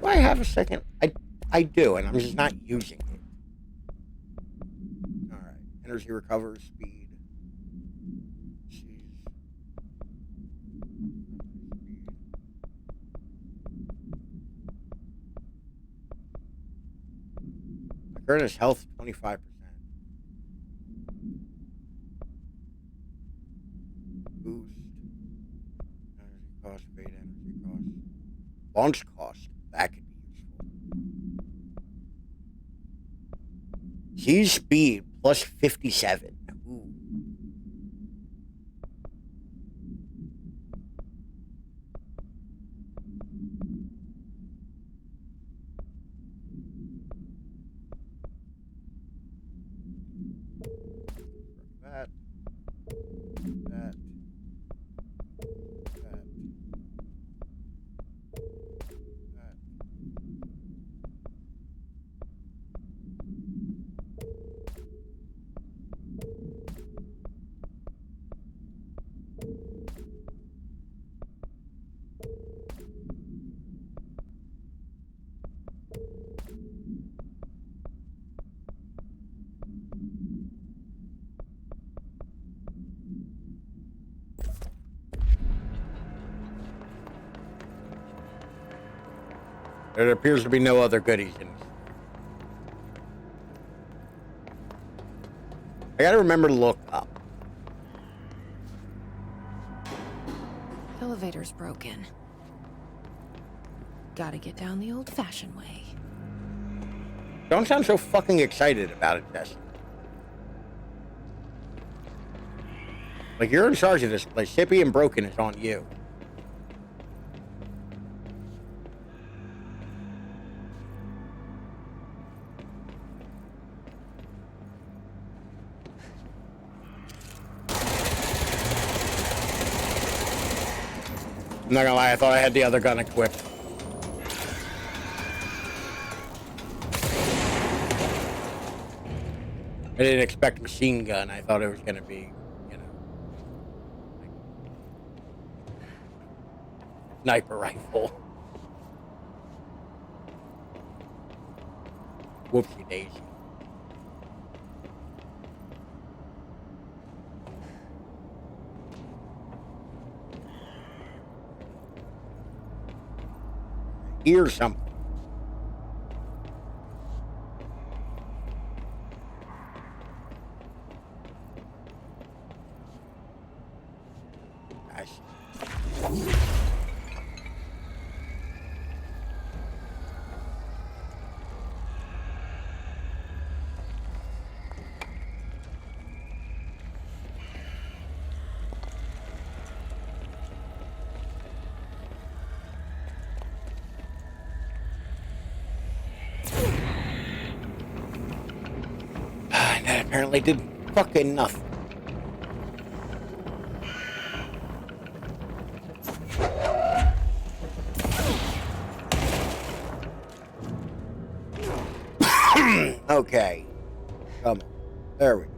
Do I have a second? I do, and I'm just not using it. Alright. Energy recovers, speed. My current is health 25%. Boost. Energy cost, fade energy cost. Launch cost. That could be useful. Use speed plus 57. Ooh. That. That. There appears to be no other goodies in this. I gotta remember to look up. Elevator's broken. Gotta get down the old-fashioned way. Don't sound so fucking excited about it, Jess. Like, you're in charge of this place. Hippie and broken is on you. I'm not gonna lie, I thought I had the other gun equipped. I didn't expect machine gun. I thought it was gonna be, you know, like sniper rifle. Whoopsie daisy. Hear something. I see. That apparently did fucking nothing. Okay. Come on. There we go.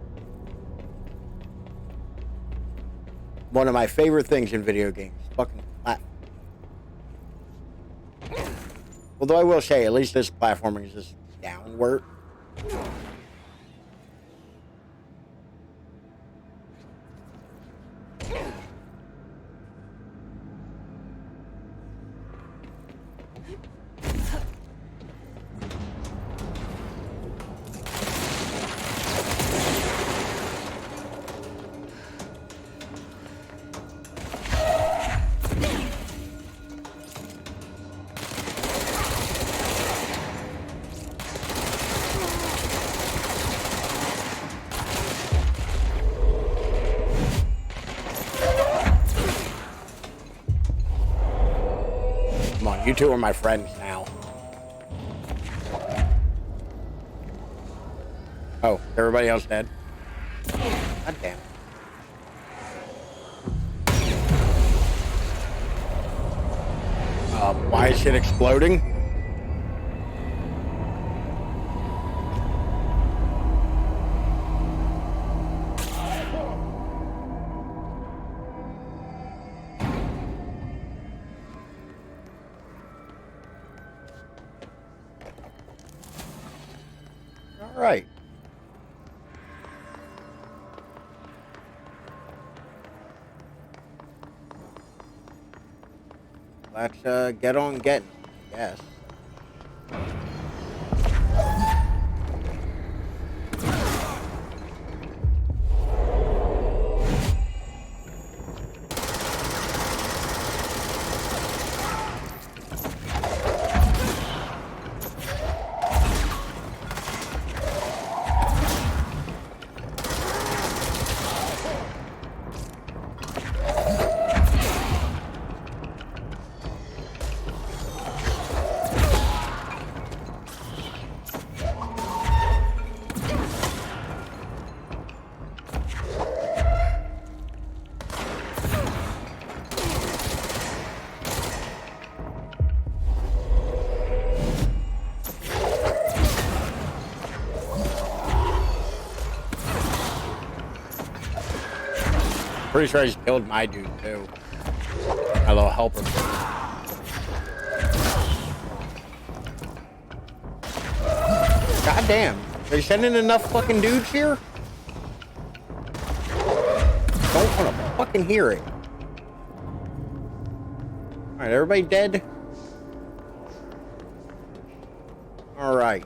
One of my favorite things in video games. Fucking platform. Although I will say, at least this platforming is just downward. You two are my friends now. Oh, everybody else dead? God damn. Why is shit exploding? All right. Let's get on getting, I guess. Pretty sure I just killed my dude too. My little helper. God damn. They sending enough fucking dudes here? Don't want to fucking hear it. Alright, everybody dead? Alright.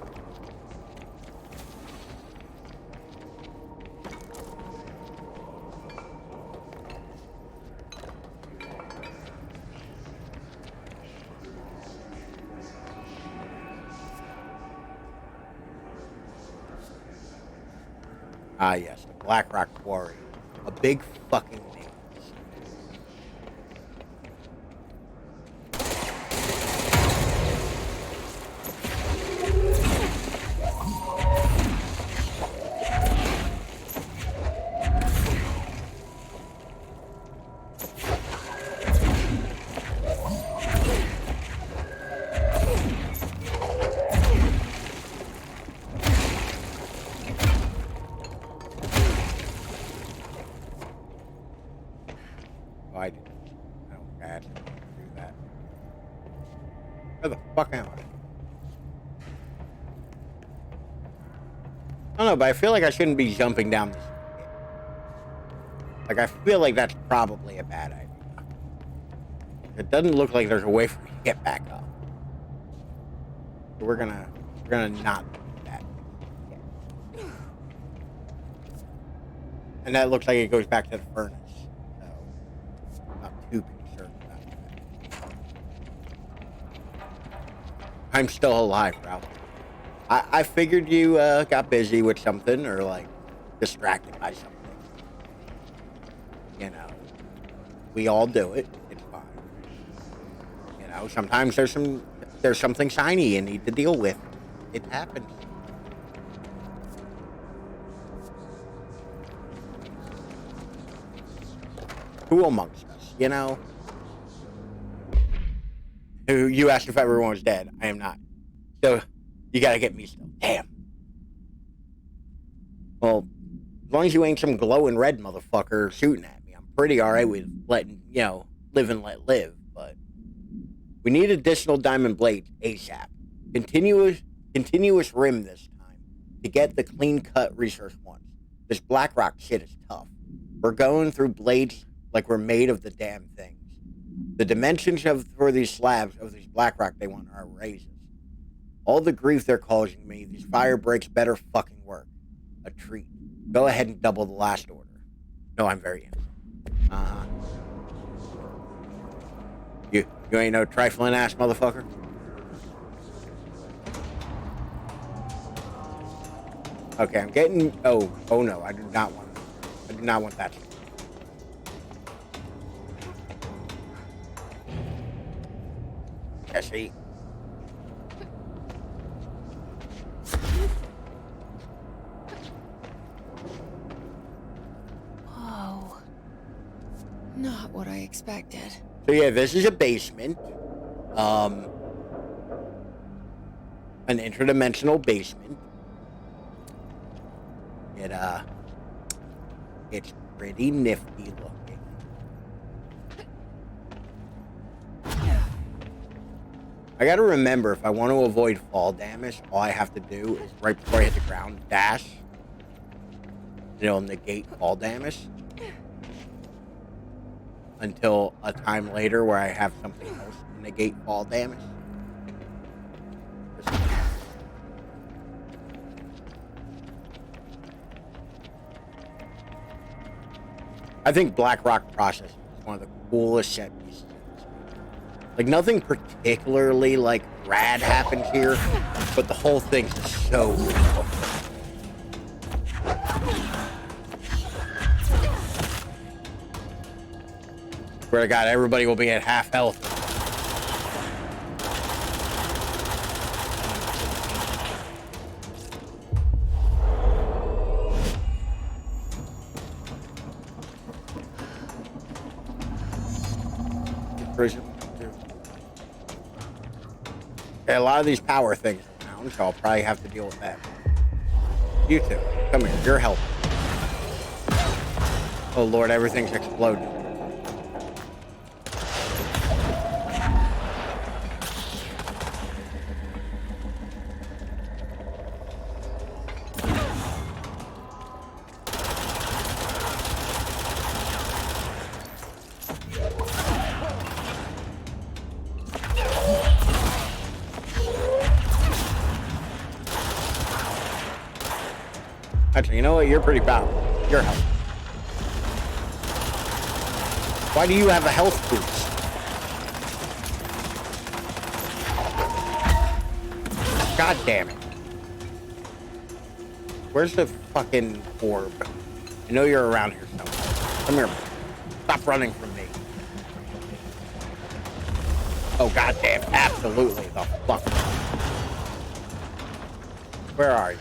Ah, yes, the Black Rock Quarry. A big fucking name. I don't think I actually want to do that. Where the fuck am I? I don't know, but I feel like I shouldn't be jumping down this pit. Like, I feel like that's probably a bad idea. It doesn't look like there's a way for me to get back up. So we're gonna not do that. Yeah. And that looks like it goes back to the furnace. Too concerned about that. I'm still alive, Ralph. I figured you got busy with something or like distracted by something. You know, we all do it. It's fine. You know, sometimes there's something shiny you need to deal with. It happens. Who amongst us, you know? You asked if everyone was dead. I am not. So, you gotta get me still. Damn. Well, as long as you ain't some glowing red motherfucker shooting at me, I'm pretty alright with letting, you know, live and let live, but we need additional diamond blades ASAP. Continuous rim this time to get the clean cut research once. This Black Rock shit is tough. We're going through blades like we're made of the damn things. The dimensions for these slabs of these Black Rock they want are outrageous. All the grief they're causing me, these fire breaks better fucking work. A treat. Go ahead and double the last order. No, I'm very innocent. Uh-huh. You ain't no trifling ass motherfucker? Okay, I'm getting... Oh no, I do not want that. Jesse. Whoa. Not what I expected. So yeah, this is a basement. an interdimensional basement. It's pretty nifty looking. I gotta remember, if I want to avoid fall damage, all I have to do is right before I hit the ground, dash. It'll negate fall damage. Until a time later where I have something else to negate fall damage. I think Black Rock Processing is one of the coolest set pieces. Like, nothing particularly, like, rad happens here, but the whole thing's just so cool. Swear to God, everybody will be at half health. Okay, a lot of these power things around, so I'll probably have to deal with that. You two, come here, you're helping. Oh Lord, everything's exploding. Actually, you know what? You're pretty powerful. You're helping. Why do you have a health boost? God damn it. Where's the fucking orb? I know you're around here somewhere. Come here. Stop running from me. Oh, goddamn. Absolutely the fuck. Where are you?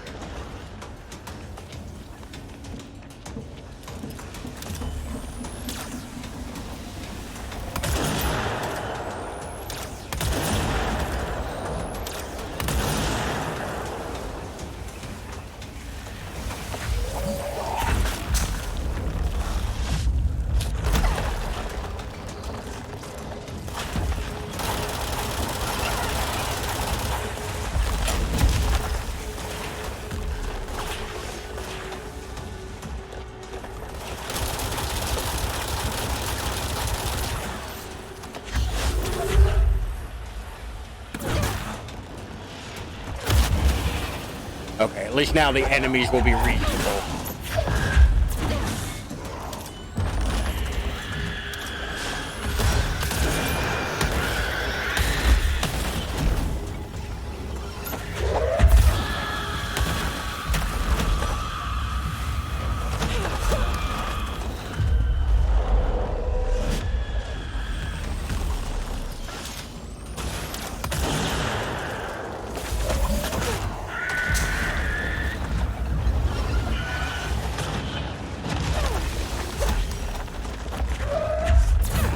Okay, at least now the enemies will be reasonable.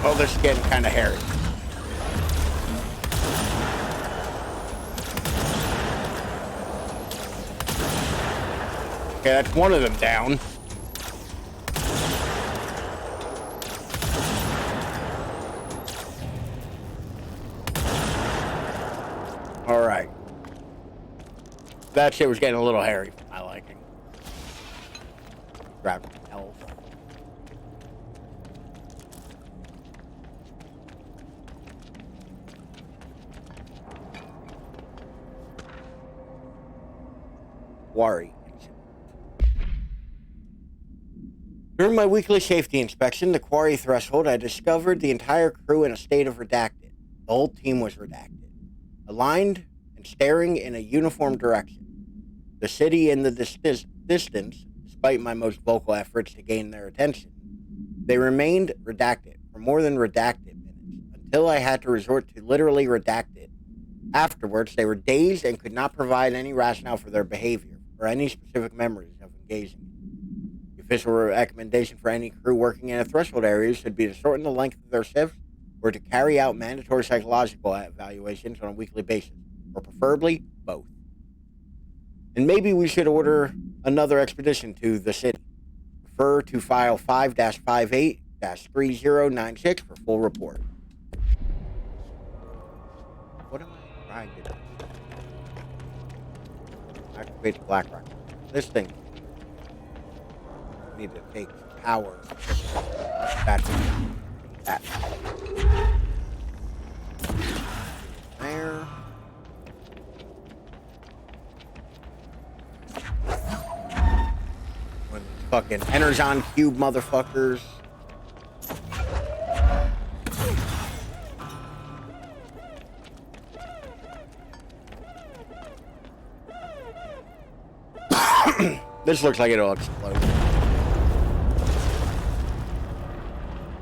Oh, this is getting kind of hairy. Okay, that's one of them down. Alright. That shit was getting a little hairy for my liking. Grab health. Quarry. During my weekly safety inspection, the quarry threshold, I discovered the entire crew in a state of redacted. The whole team was redacted. Aligned and staring in a uniform direction. The city in the distance, despite my most vocal efforts to gain their attention. They remained redacted for more than redacted minutes, until I had to resort to literally redacted. Afterwards, they were dazed and could not provide any rationale for their behavior, or any specific memories of engaging in. The official recommendation for any crew working in a threshold area should be to shorten the length of their shifts or to carry out mandatory psychological evaluations on a weekly basis, or preferably both. And maybe we should order another expedition to the city. Refer to file 5-58-3096 for full report. What am I trying to do? Activate the black rock. This thing. I need to take power. That's that. There. When these fucking Energon Cube motherfuckers. This looks like it'll explode.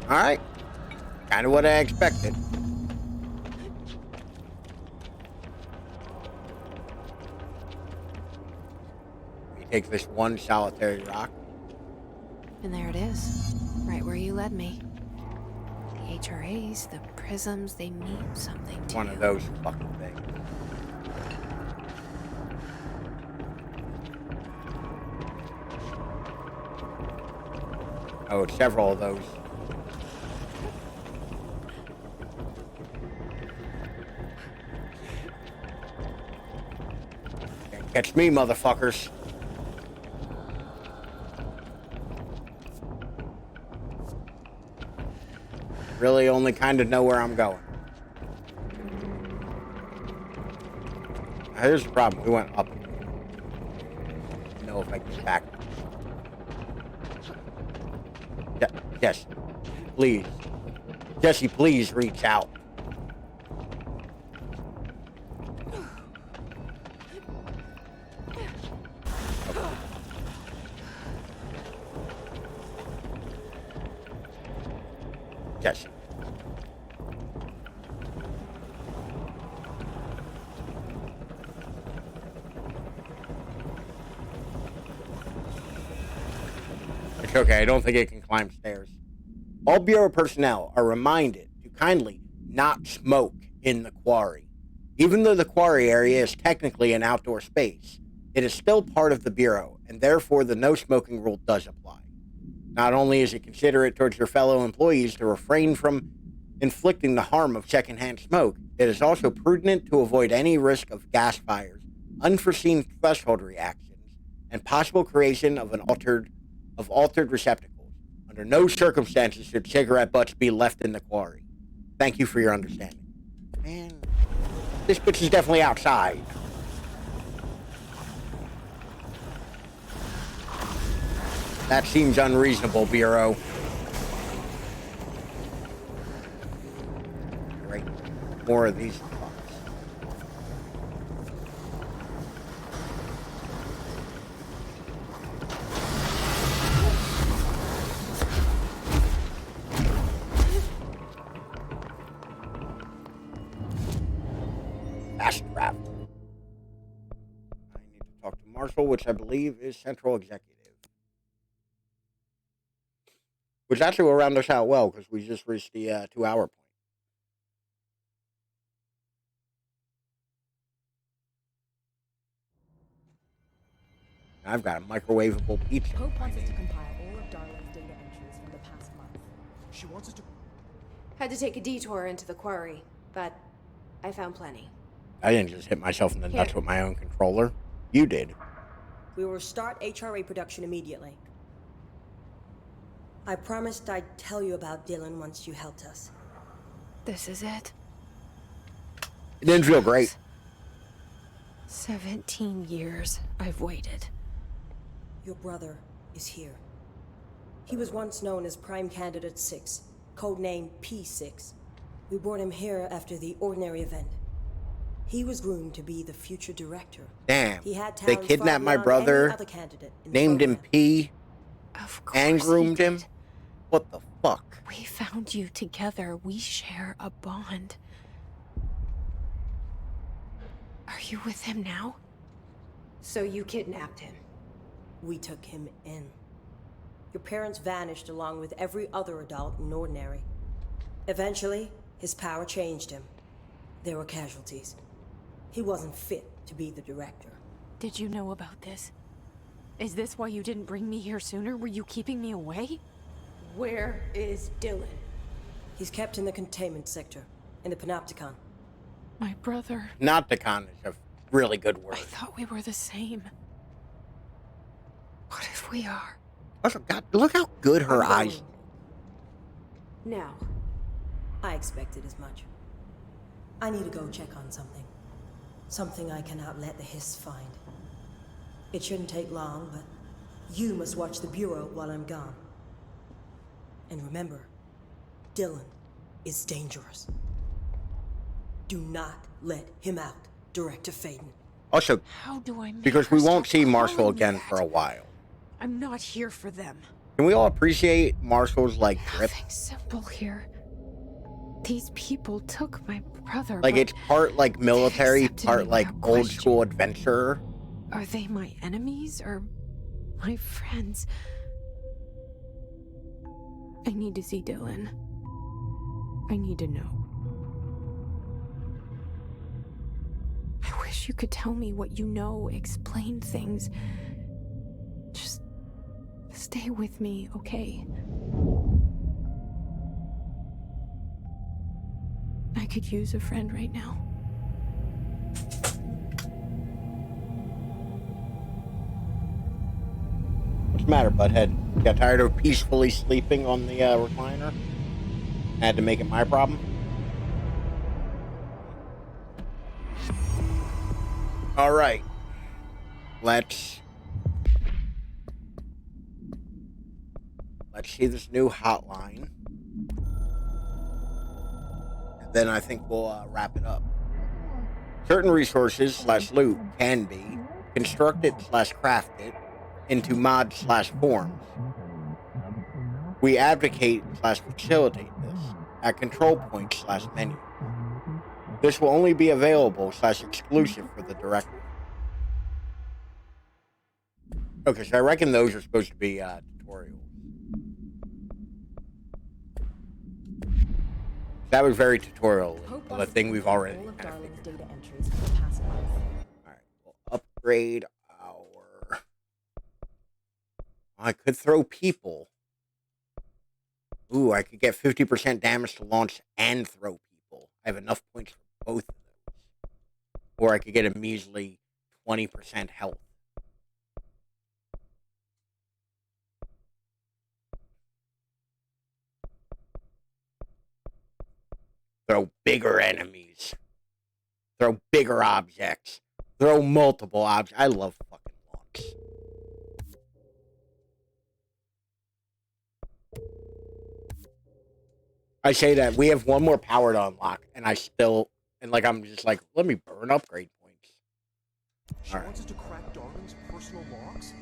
Alright. Kind of what I expected. We take this one solitary rock. And there it is. Right where you led me. The HRAs, the prisms, they mean something to One of those fucking things. Oh, several of those. Can't catch me, motherfuckers. Really only kind of know where I'm going. Now, here's the problem. We went up. I don't know if I can get back. Yes, please. Jesse, please reach out. Okay. Jesse. It's okay, I don't think it can climb stairs. All Bureau personnel are reminded to kindly not smoke in the quarry. Even though the quarry area is technically an outdoor space, it is still part of the Bureau, and therefore the no smoking rule does apply. Not only is it considerate towards your fellow employees to refrain from inflicting the harm of secondhand smoke, it is also prudent to avoid any risk of gas fires, unforeseen threshold reactions, and possible creation of altered receptacles. Under no circumstances should cigarette butts be left in the quarry. Thank you for your understanding. Man, this bitch is definitely outside. That seems unreasonable, Bureau. Great. More of these fucks. Fast travel. I need to talk to Marshall, which I believe is Central Executive. Which actually will round us out well, because we just reached the 2-hour point. I've got a microwavable pizza. Hope wants us to compile all of Darling's data entries from the past month. She wants us to... Had to take a detour into the quarry, but I found plenty. I didn't just hit myself in the nuts with my own controller. You did. We will start HRA production immediately. I promised I'd tell you about Dylan once you helped us. This is it? It didn't feel great. 17 years I've waited. Your brother is here. He was once known as Prime Candidate 6, codename P6. We brought him here after the ordinary event. He was groomed to be the future director. Damn. He had They kidnapped my brother, named him P, and groomed him? What the fuck? We found you together. We share a bond. Are you with him now? So you kidnapped him? We took him in. Your parents vanished along with every other adult in Ordinary. Eventually, His power changed him. There were casualties. He wasn't fit to be the director. Did you know about this? Is this why you didn't bring me here sooner? Were you keeping me away? Where is Dylan? He's kept in the containment sector, in the Panopticon. My brother. Panopticon is a really good word. I thought we were the same. What if we are? Also, God, look how good her eyes. Now, I expected as much. I need to go check on something. Something I cannot let the Hiss find. It shouldn't take long, but you must watch the Bureau while I'm gone. And remember, Dylan is dangerous. Do not let him out, Director Faden. Also, how do I because we won't see Marshall again for a while. I'm not here for them. Can we all appreciate Marshall's, like, grip? Nothing simple here. These people took my brother. Like, it's part, like, military, part, like, old school adventure. Are they my enemies or my friends? I need to see Dylan. I need to know. I wish you could tell me what you know, explain things. Just stay with me, okay? I could use a friend right now. What's the matter, butthead? Got tired of peacefully sleeping on the recliner? Had to make it my problem? Alright. Let's see this new hotline. And then I think we'll wrap it up. Certain resources / loot can be constructed / crafted into mods / forms. We advocate / facilitate this at control points / menu. This will only be available / exclusive for the director. Okay, so I reckon those are supposed to be tutorials. That was very tutorial of a thing we've already kind of figured data entries for the past month. Alright, we'll upgrade our... I could throw people. Ooh, I could get 50% damage to launch and throw people. I have enough points for both of those. Or I could get a measly 20% health. Throw bigger enemies. Throw bigger objects. Throw multiple objects. I love fucking launch. I say that we have one more power to unlock, and I still, and like I'm just like, let me burn upgrade points. She wants us to crack Darling's personal logs?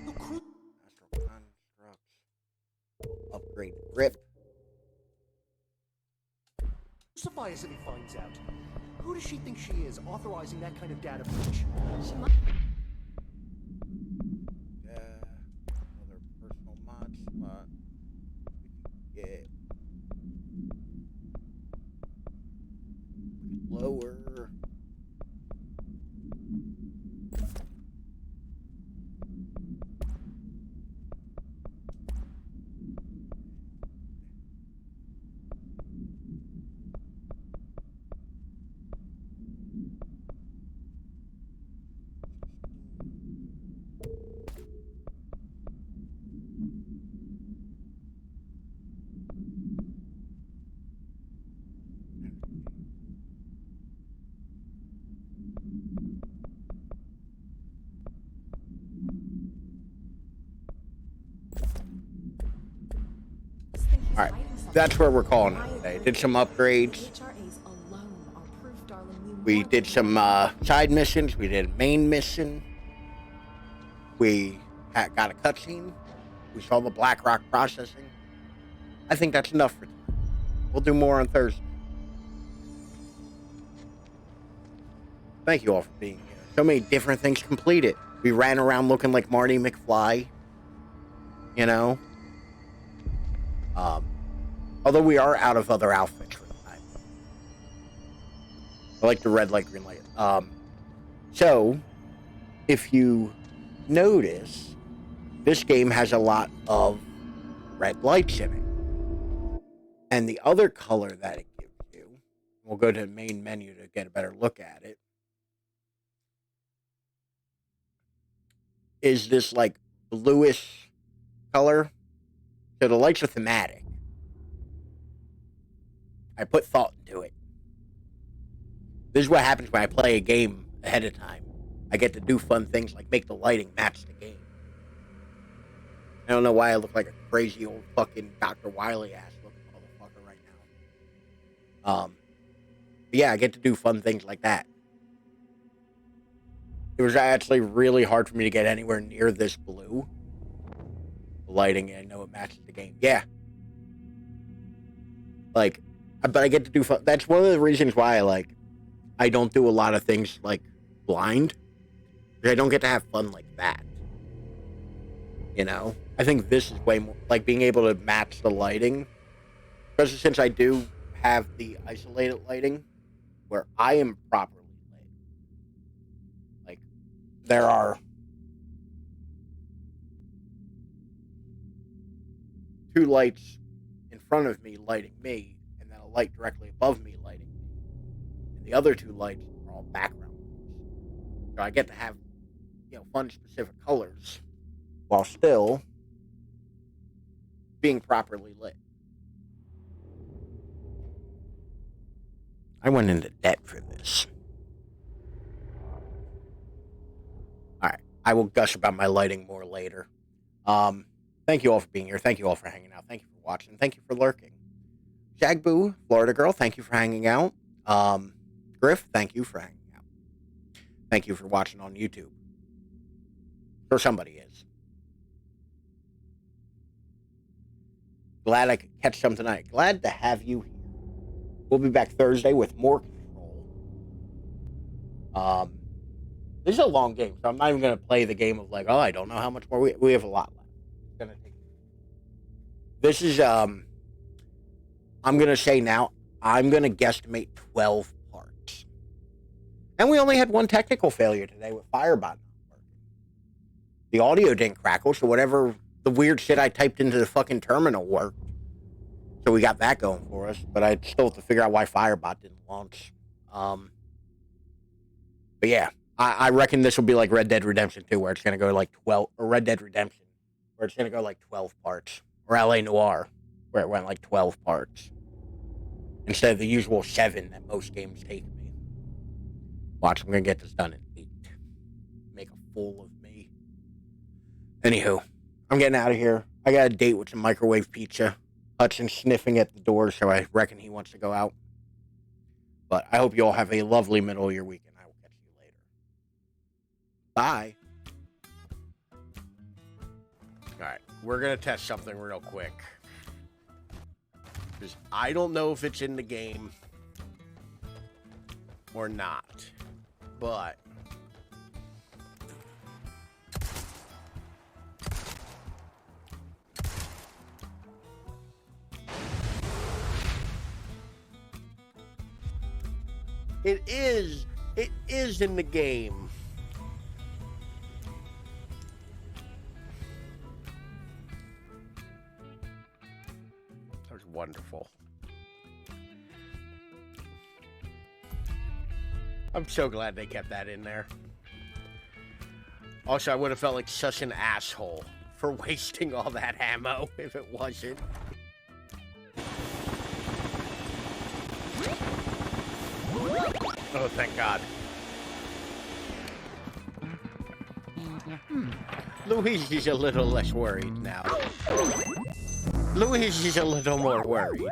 No crew. Astral constructs. Upgrade grip. Crucify us if he finds out. Who does she think she is, authorizing that kind of data breach? She might. Another personal mod slot. We can get lower. Alright, that's where we're calling it today. Did some upgrades. We did some side missions. We did a main mission. We got a cutscene. We saw the BlackRock processing. I think that's enough for today. We'll do more on Thursday. Thank you all for being here. So many different things completed. We ran around looking like Marty McFly. You know? Although we are out of other outfits for the night. I like the red light, green light. So, if you notice, this game has a lot of red lights in it. And the other color that it gives you, we'll go to the main menu to get a better look at it, is this like bluish color. So the lights are thematic. I put thought into it. This is what happens when I play a game ahead of time. I get to do fun things like make the lighting match the game. I don't know why I look like a crazy old fucking Dr. Wily ass looking motherfucker right now. But yeah, I get to do fun things like that. It was actually really hard for me to get anywhere near this blue. The lighting, I know it matches the game. Yeah. Like, but I get to do fun. That's one of the reasons why I don't do a lot of things like blind. Because I don't get to have fun like that. You know? I think this is way more, like being able to match the lighting. Especially since I do have the isolated lighting where I am properly lit. Like, there are two lights in front of me lighting me, and then a light directly above me lighting me. And the other two lights are all background lights. So I get to have, fun specific colors while still being properly lit. I went into debt for this. Alright, I will gush about my lighting more later. Thank you all for being here. Thank you all for hanging out. Thank you for watching. Thank you for lurking. Jagboo, Florida Girl, thank you for hanging out. Griff, thank you for hanging out. Thank you for watching on YouTube. Or somebody is. Glad I could catch some tonight. Glad to have you here. We'll be back Thursday with more Control. This is a long game, so I'm not even going to play the game of like, oh, I don't know how much more. We have a lot left. It's gonna take. This is, I'm going to say now, I'm going to guesstimate 12 parts. And we only had one technical failure today with Firebot not working. The audio didn't crackle, so whatever the weird shit I typed into the fucking terminal worked. So we got that going for us, but I still have to figure out why Firebot didn't launch. But yeah, I reckon this will be like Red Dead Redemption 2, where it's going to go like 12, or Red Dead Redemption, where it's going to go like 12 parts, or LA Noire, where it went like 12 parts, instead of the usual 7 that most games take me. Watch, I'm going to get this done in 8. Make a fool of me. Anywho, I'm getting out of here. I got a date with some microwave pizza. Hudson sniffing at the door, so I reckon he wants to go out. But I hope you all have a lovely middle of your weekend. I will catch you later. Bye. Alright, we're going to test something real quick. Because I don't know if it's in the game or not. But it is in the game. That was wonderful. I'm so glad they kept that in there. Also, I would have felt like such an asshole for wasting all that ammo if it wasn't. Oh, thank God. Luigi's a little less worried now. Luigi's a little more worried.